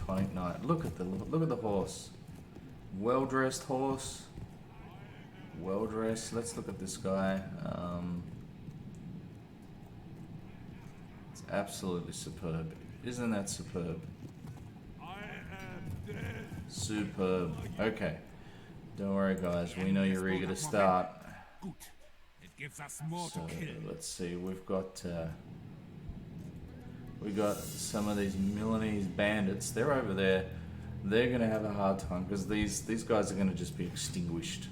S1: Teutonic Knight. Look at the horse. Well-dressed horse. Well-dressed. Let's look at this guy. It's absolutely superb. Isn't that superb? Superb. Okay. Don't worry, guys. We know you're eager to start.
S2: Good. It gives us more to kill.
S1: Let's see. We've got some of these Milanese bandits. They're over there. They're going to have a hard time because these guys are going to just be extinguished.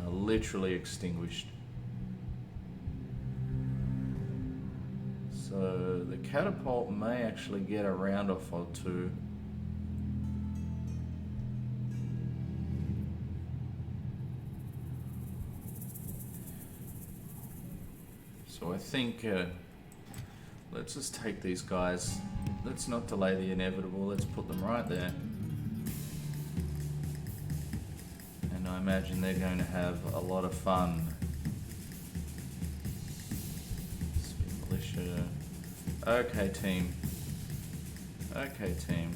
S1: Literally extinguished. So the catapult may actually get a round off or two. So I think let's just take these guys. Let's not delay the inevitable. Let's put them right there. And I imagine they're going to have a lot of fun. Militia. Okay, team. Okay, team.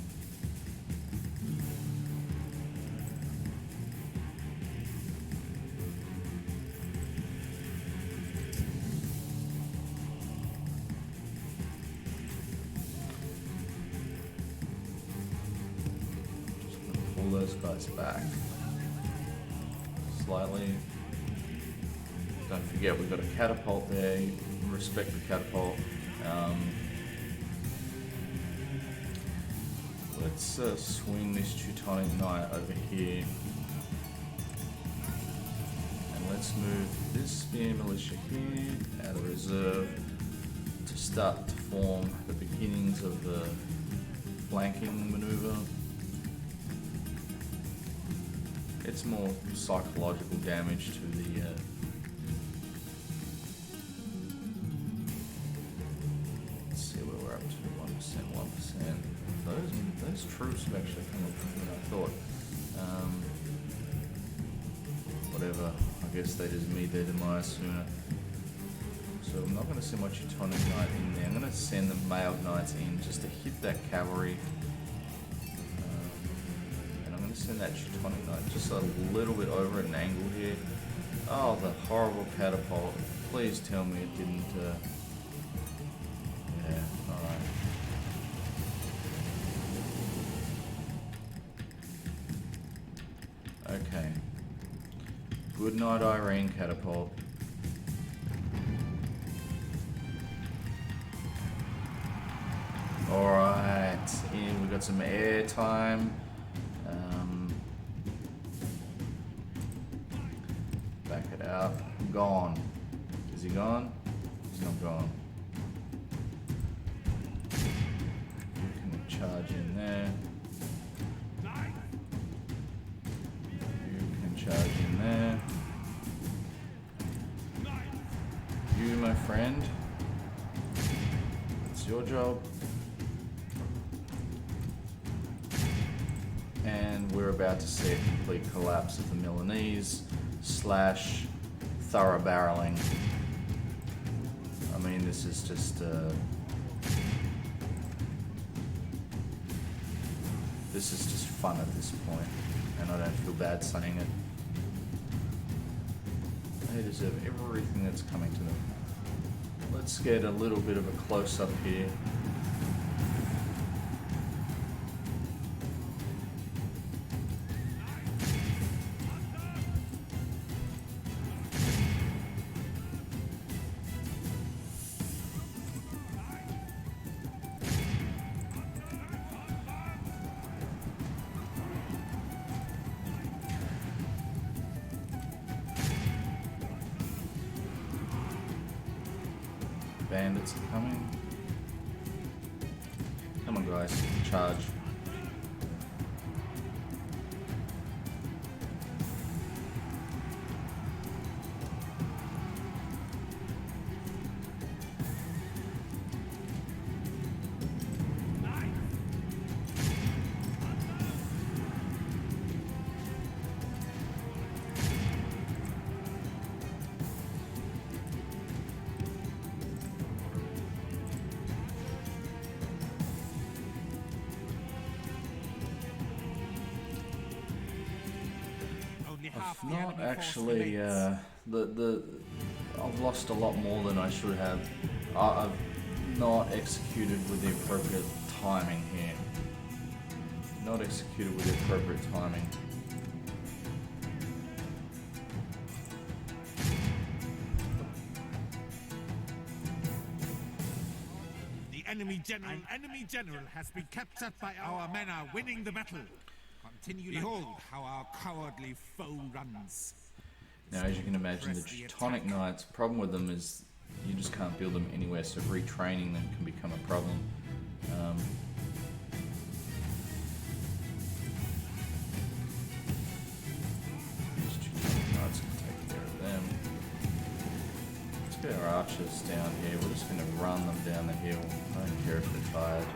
S1: Those guys back slightly. Don't forget we've got a catapult there. Respect the catapult. Let's swing this Teutonic Knight over here, and let's move this spear militia here out of reserve to start to form the beginnings of the flanking maneuver. It's more psychological damage to the let's see where we're up to. 1%. Those troops have actually come up from what I thought. Whatever. I guess they just meet their demise sooner. So I'm not going to send my Teutonic Knight in there. I'm going to send the mailed knights in just to hit that cavalry. Send that Teutonic Knight just a little bit over at an angle here. Oh, the horrible catapult. Please tell me it didn't, yeah, alright. Okay. Good night, Irene catapult. Alright, and we got some air time. Back it up. Gone. Is he gone? He's not gone. You can charge in there. You can charge in there. You, my friend. It's your job. And we're about to see a complete collapse of the Milanese / thorough barreling. I mean, this is just fun at this point, and I don't feel bad saying it. They deserve everything that's coming to them. Let's get a little bit of a close-up here. Bandits are coming. Come on, guys, charge. Not actually, I've lost a lot more than I should have. I've not executed with the appropriate timing here. Not executed with the appropriate timing.
S2: The enemy general has been captured by our men are winning the battle. Behold how our cowardly foe runs.
S1: Now, as you can imagine, the Teutonic Knights, problem with them is You just can't build them anywhere, so retraining them can become a problem. These Teutonic Knights can take care of them. Let's get our archers down here. We're just going to run them down the hill. I don't care if they're tired.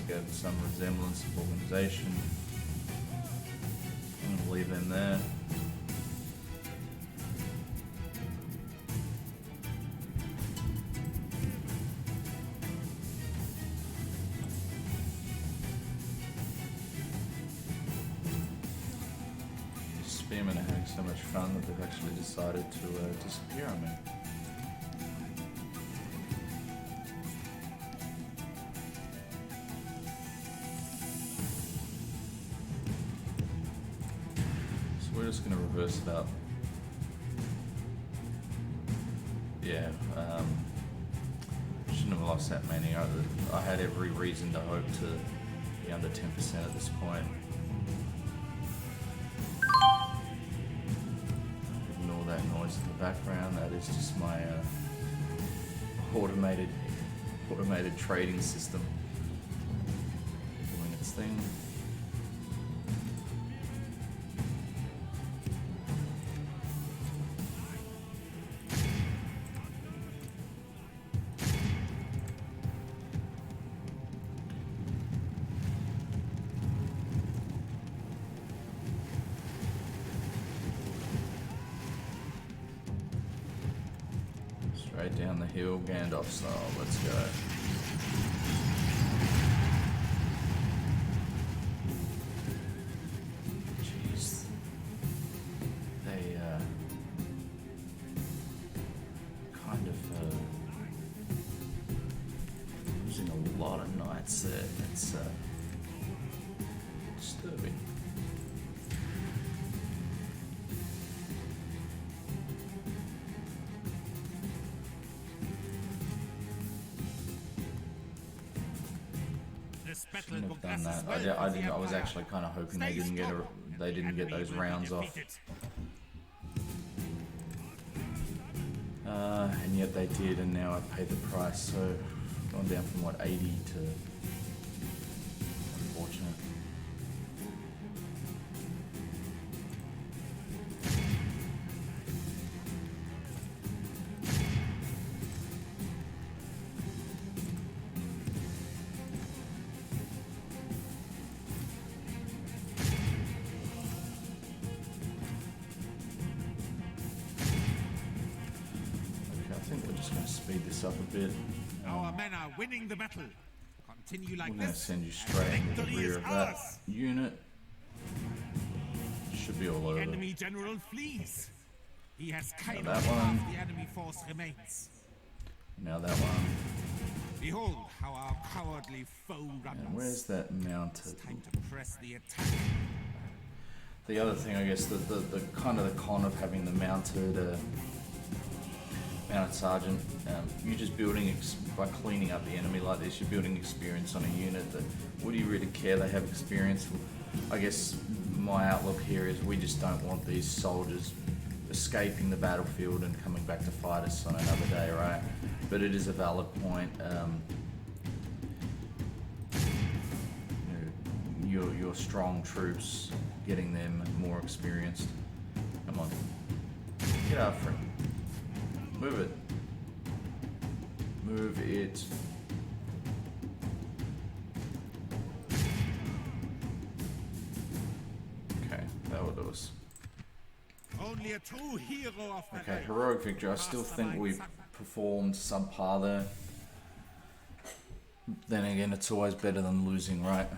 S1: Get some resemblance of organization. I'm going to leave them there. The spearmen are having so much fun that they've actually decided to disappear on me. We're just going to reverse it up. Yeah, shouldn't have lost that many. I had every reason to hope to be under 10% at this point. Ignore that noise in the background. That is just my automated trading system doing its thing. Straight down the hill, Gandalf style. Let's go. Jeez. They kind of using a lot of knights there. It's disturbing. Shouldn't have done that. I was actually kind of hoping they didn't get those rounds off. And yet they did, and now I've paid the price. So gone down from what 80 to unfortunate. Speed this up a bit.
S2: Our men are winning the battle. Continue like
S1: We're going to
S2: this.
S1: send you straight into the rear of that unit. Should be all over.
S2: Enemy general flees. He has kind
S1: that
S2: of
S1: one.
S2: the enemy force remains.
S1: Now that one.
S2: Behold how our cowardly foe runs.
S1: And where's that mounted?
S2: Time to press the attack.
S1: The other thing, I guess, the kind of the con of having the mounted sergeant, you're just building by cleaning up the enemy like this. You're building experience on a unit. That what do you really care? They have experience. I guess my outlook here is we just don't want these soldiers escaping the battlefield and coming back to fight us on another day, right? But it is a valid point. Your strong troops, getting them more experienced. Come on, get after it. Move it. Move it. Okay, that will do us.
S2: Only a true hero of the
S1: Okay,
S2: night.
S1: heroic victory. I still think we've performed subpar there. Then again, it's always better than losing, right?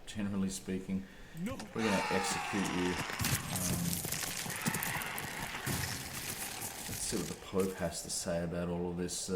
S1: Generally speaking.
S2: No.
S1: We're going to execute you. Let's see what the Pope has to say about all of this.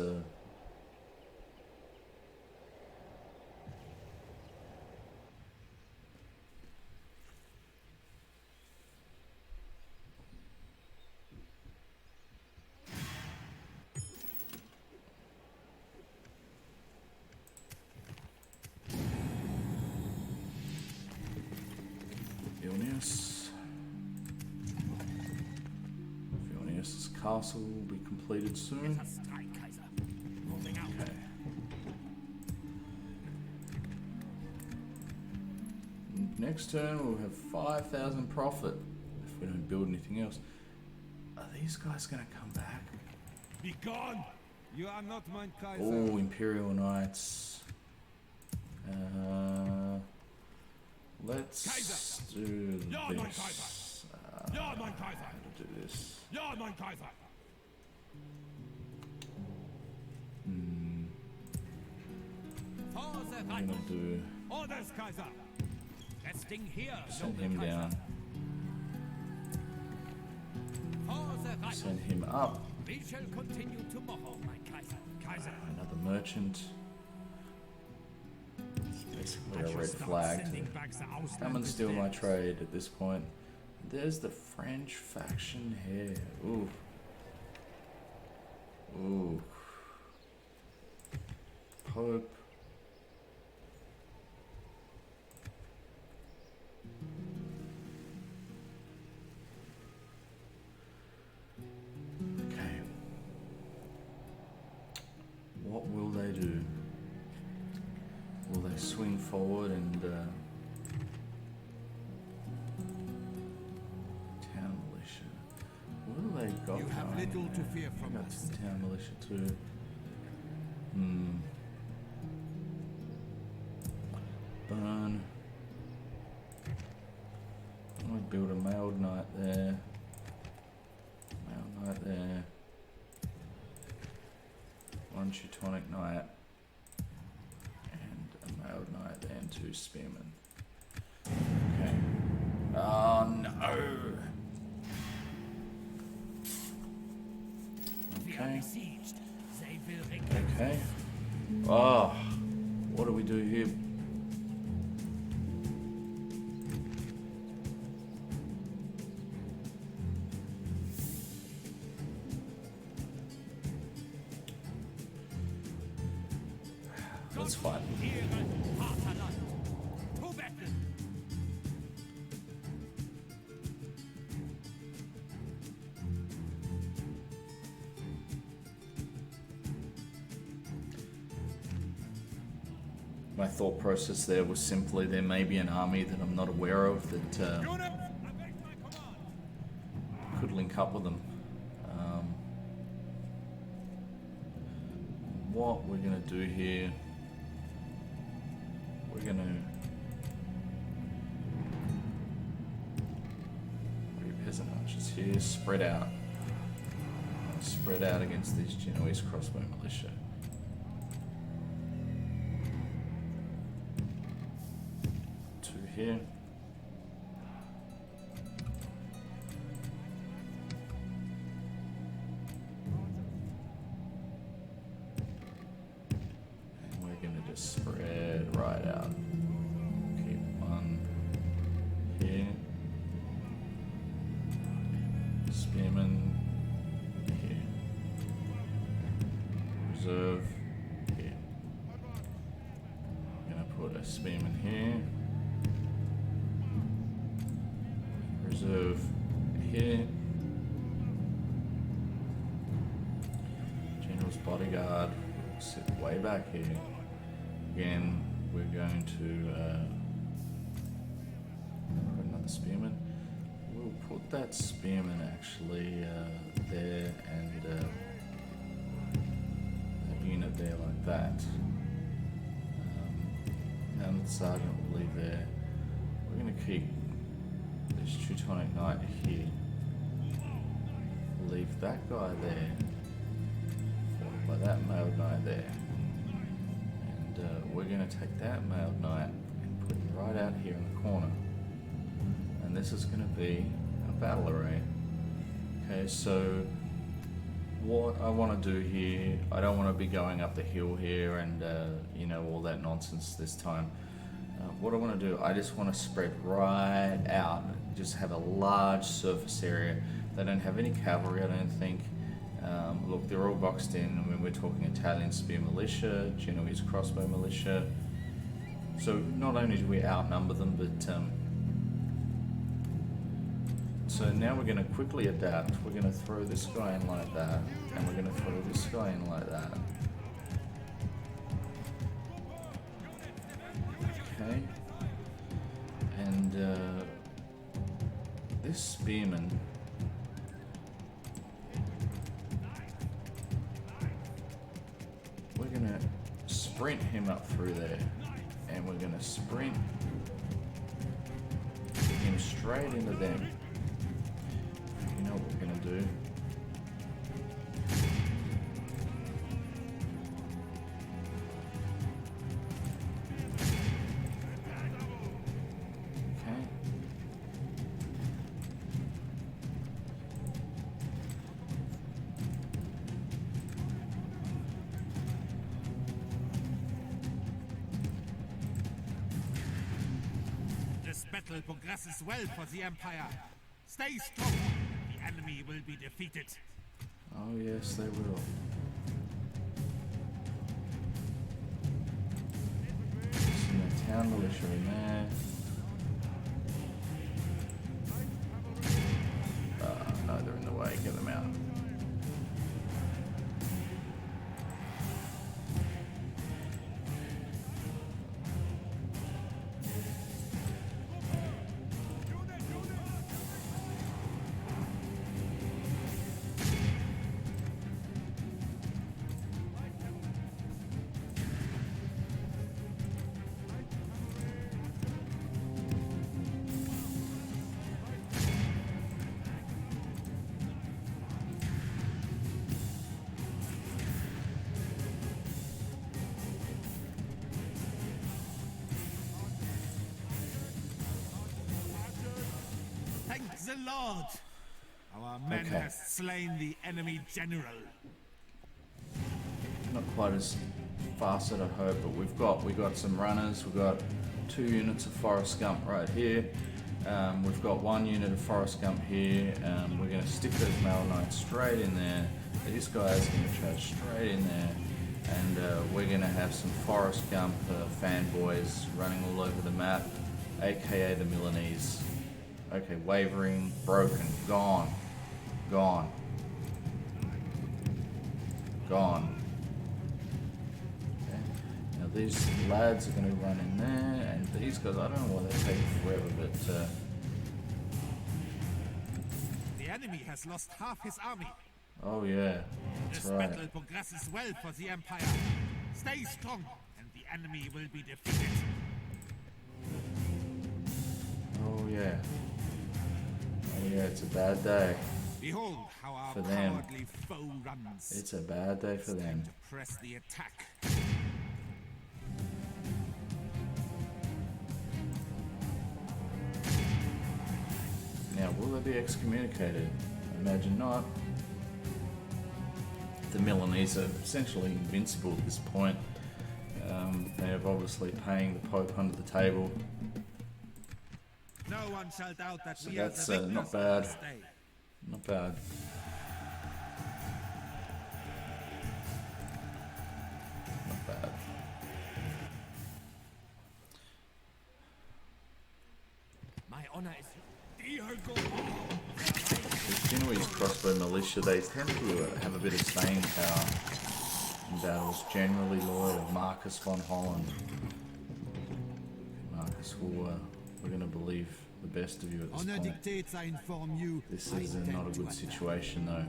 S1: castle will be completed soon. Okay. Next turn we'll have 5,000 profit if we don't build anything else. Are these guys going to come back?
S2: Be gone! You are not mein Kaiser.
S1: Oh, Imperial Knights. Let's
S2: Kaiser.
S1: do
S2: Ja, mein
S1: this.
S2: Kaiser. Ja, mein Kaiser.
S1: How to do this?
S2: Ja, mein Kaiser. For the
S1: I'm
S2: right.
S1: gonna do
S2: Orders, Kaiser. Resting here,
S1: send
S2: noble
S1: him
S2: Kaiser.
S1: down,
S2: For the right.
S1: send him up.
S2: We shall continue tomorrow, mein Kaiser. Kaiser.
S1: Another merchant. It's basically
S4: I
S1: a
S4: shall
S1: red
S4: start
S1: flag
S4: sending
S1: to
S4: back the
S1: come and
S4: Auslanders
S1: steal my
S4: dead.
S1: trade at this point. There's the French faction here. Ooh. Ooh. Pope. Okay. What will they do? Will they swing forward and town militia? What do they got?
S3: You have
S1: going
S3: little to
S1: there?
S3: fear from
S1: They got
S3: us.
S1: some town militia too. Burn. I'm gonna build a mailed knight there. Mailed knight there. One Teutonic Knight. And a mailed knight there and 2 spearmen. Okay. Oh no! Okay. Okay. Oh, what do we do here? Let's fight. My thought process there was simply there may be an army that I'm not aware of that could link up with them. What we're going to do here, we're going to peasant archers here, spread out against these Genoese crossbow militia. Here. And we're going to just spread right out. Keep one here. Spearman here. Reserve here. I'm going to put a spearman here. Reserve here. General's bodyguard will sit way back here. Again, we're going to put another spearman. We'll put that spearman actually there and that unit there like that. And the sergeant will leave there. We're going to keep this Teutonic Knight here. Leave that guy there. Followed by that mailed knight there. And we're going to take that mailed knight and put him right out here in the corner. And this is going to be a battle array. Okay, so what I want to do here, I don't want to be going up the hill here and you know, all that nonsense this time. What I want to do, I just want to spread right out, just have a large surface area. They don't have any cavalry, I don't think. Look, they're all boxed in. I mean, we're talking Italian spear militia, Genoese crossbow militia. So not only do we outnumber them, but So now we're going to quickly adapt. We're going to throw this guy in like that, and we're going to throw this guy in like that. Okay. And this spearman, we're going to sprint him up through there, and we're going to sprint him straight into them. You know what we're going to do? Okay.
S2: This battle progresses well for the Empire. Stay strong, and the enemy will be defeated.
S1: Oh yes, they will. Some town militia in there. No, they're in the way. Get them out.
S2: Thank the Lord! Our men
S1: Okay.
S2: has slain the enemy general.
S1: Not quite as fast as I hoped, but we got some runners. We've got 2 units of Forest Gump right here. We've got 1 unit of Forest Gump here. We're going to stick those Milanese straight in there. These guys are going to charge straight in there. And we're going to have some Forest Gump fanboys running all over the map, aka the Milanese. Okay, wavering, broken, gone, gone, gone. Okay. Now these lads are going to run in there, and these guys, I don't know why they're taking forever, but
S2: The enemy has lost half his army.
S1: oh yeah, that's
S2: This
S1: right.
S2: battle progresses well for the Empire. Stay strong, and the enemy will be defeated.
S1: Oh yeah. Oh yeah, it's a bad day.
S2: Behold how our
S1: For them.
S2: cowardly foe runs.
S1: It's a bad day for them.
S2: To press the attack.
S1: Now, will they be excommunicated? I imagine not. The Milanese are essentially invincible at this point. They are obviously paying the Pope under the table.
S2: No one shall doubt that
S1: So
S2: we are
S1: that's,
S2: the victors
S1: not
S2: of
S1: bad.
S2: this day.
S1: Not bad. Not bad.
S2: My honor is
S1: The Genoese crossbow militia, they tend to have a bit of staying power in battles. Generally loyal. Marcus von Holland. Marcus, we're going to believe the best of you at this
S3: Honor
S1: point.
S3: dictates I inform you.
S1: This
S3: I
S1: is
S3: intend
S1: not a
S3: to
S1: good
S3: attack.
S1: situation though.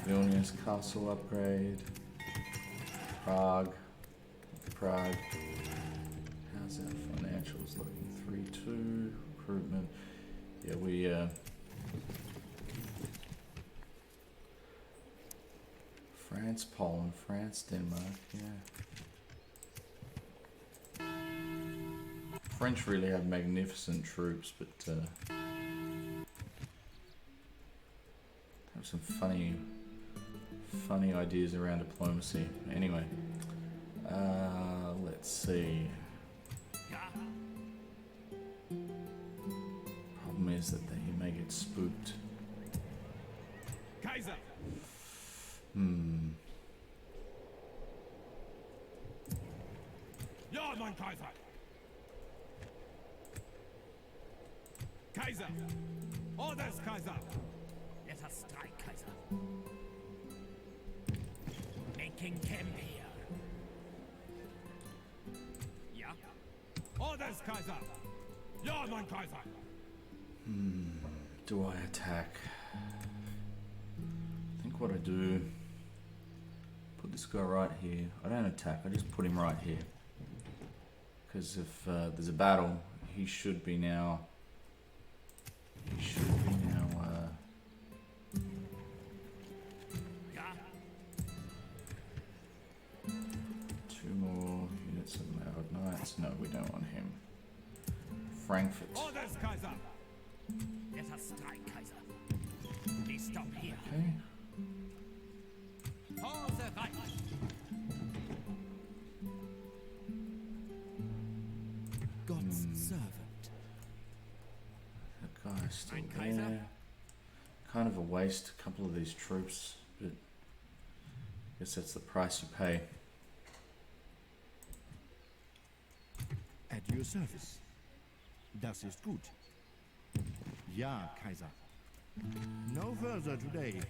S1: Vilnius castle upgrade. Prague. Prague. How's our financials looking? 3-2. Recruitment. Yeah, we France, Poland, France, Denmark, yeah. French really have magnificent troops, but have some funny ideas around diplomacy. Anyway, let's see. Problem is that they may get spooked.
S2: Kaiser. Ja, mein Kaiser. Kaiser. Orders, Kaiser.
S6: Let us strike, Kaiser. Making camp here. Ja?
S2: Orders, Kaiser. Ja, mein Kaiser.
S1: Do I attack? I think what I do, put this guy right here. I don't attack, I just put him right here. Because if there's a battle, he should be now...
S6: Ja?
S1: Two more units of Mad Knights. No, we don't want him. Frankfurt.
S2: Orders, Kaiser.
S6: Let us strike, Kaiser. Please stop here.
S1: Okay.
S6: For the right.
S3: God's servant.
S1: That guy's still
S6: Mein Kaiser.
S1: there. Kind of a waste, a couple of these troops, but I guess that's the price you pay.
S3: At your service. Das ist gut. Ja, Kaiser. No further today.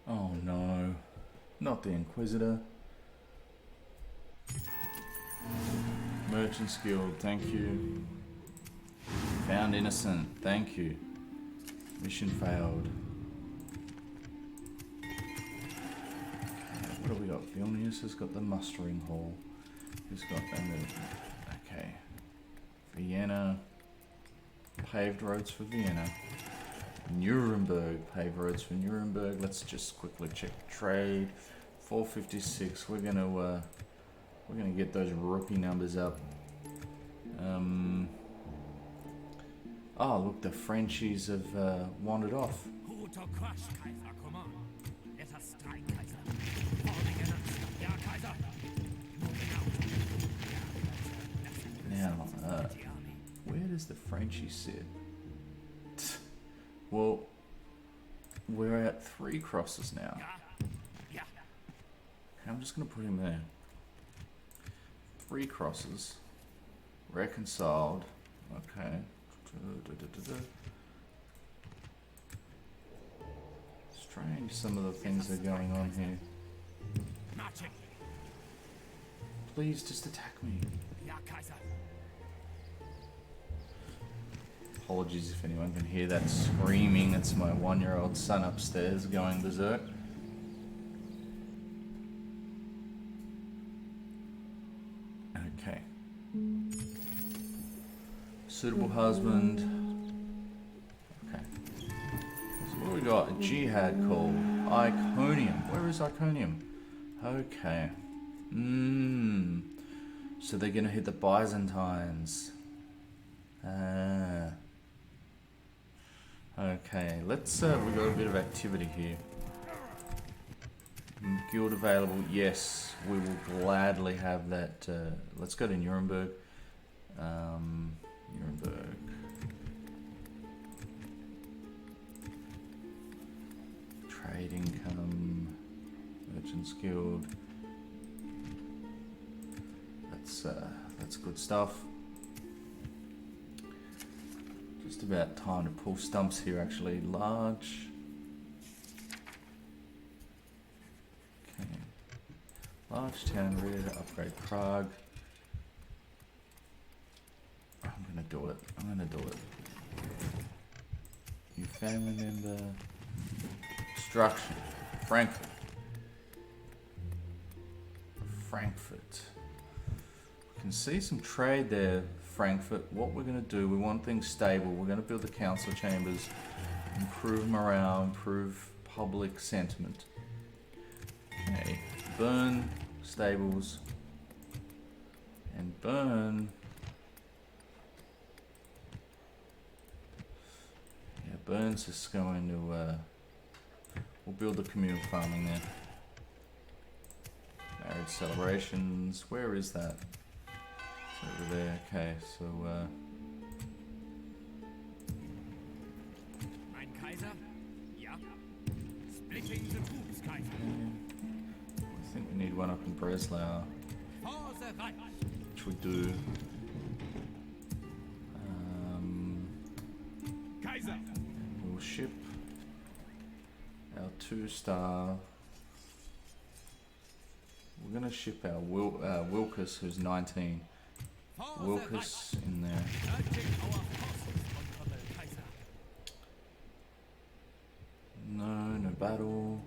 S1: Oh no, not the Inquisitor. Merchant's Guild, thank you. Found innocent, thank you. Mission failed. What have we got? Vilnius has got the mustering hall. Who's got okay. Vienna. Paved roads for Vienna. Nuremberg, paved roads for Nuremberg. Let's just quickly check trade. 456. We're gonna get those rupee numbers up. Oh, look, the Frenchies have wandered off.
S6: Who to crush, Kaiser? Come on. Let us strike, Kaiser. Forming an axe. Ja, Kaiser. Moving out.
S1: Now, where does the Frenchie sit? Well, we're at 3 crosses now.
S6: Ja? Ja.
S1: I'm just gonna put him there. 3 crosses. Reconciled. Okay. Strange some of the things that are going on here.
S6: Marching.
S1: Please just attack me.
S6: Ja, Kaiser.
S1: Apologies if anyone can hear that screaming. It's my 1-year-old son upstairs going berserk. Okay. Suitable husband. Okay. So what do we got? A jihad call. Iconium. Where is Iconium? Okay. So they're gonna hit the Byzantines. Okay, let's we got a bit of activity here. Guild available, yes, we will gladly have that. Let's go to Nuremberg. Nuremberg. Trade income, Merchants Guild. That's good stuff. Just about time to pull stumps here actually. Large. Okay. Large town ready to upgrade Prague. I'm gonna do it. New family member. Construction. Frankfurt. We can see some trade there. Frankfurt. What we're going to do, we want things stable. We're going to build the council chambers, improve morale, improve public sentiment. Okay, burn stables and burn. Yeah, Burns is going to. We'll build the communal farming there. Marriage Great celebrations. Where is that? It's over there. Okay, so
S6: Mein Kaiser? Ja. Splitting the troops, Kaiser.
S1: I think we need one up in Breslau,
S6: For the Reich.
S1: which we do.
S2: Kaiser!
S1: We'll ship our 2-star. We're gonna ship our Wilkes, who's 19.
S6: For the Reich.
S1: Wilkes in there.
S6: Urging our forces, Honorable Kaiser.
S1: No battle.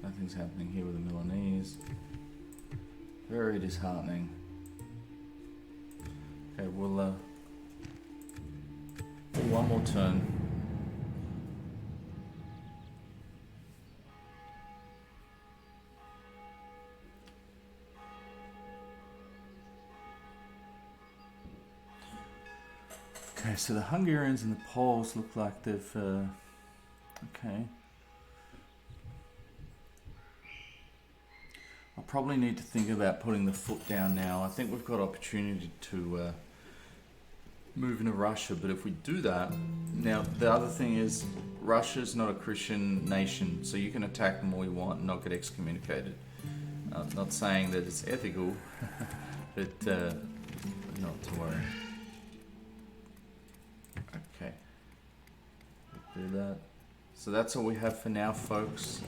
S1: Nothing's happening here with the Milanese. Very disheartening. Okay, we'll one more turn. Okay, so the Hungarians and the Poles look like they've okay. I'll probably need to think about putting the foot down now. I think we've got opportunity to move into Russia, but if we do that, now the other thing is Russia's not a Christian nation, so you can attack them all you want and not get excommunicated. Not saying that it's ethical, but not to worry. Okay, do that. So that's all we have for now, folks.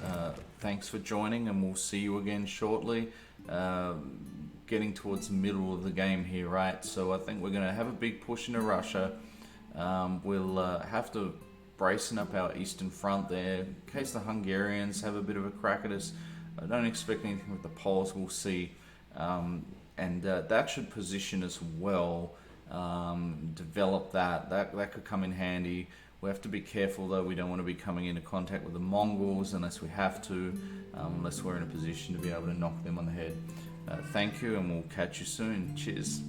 S1: Thanks for joining, and we'll see you again shortly. Getting towards the middle of the game here, right? So I think we're going to have a big push into Russia. We'll have to brace up our eastern front there in case the Hungarians have a bit of a crack at us. I don't expect anything with the Poles. We'll see. And that should position us well. Develop that could come in handy. We have to be careful though. We don't want to be coming into contact with the Mongols unless we have to, unless we're in a position to be able to knock them on the head. Thank you, and we'll catch you soon. Cheers.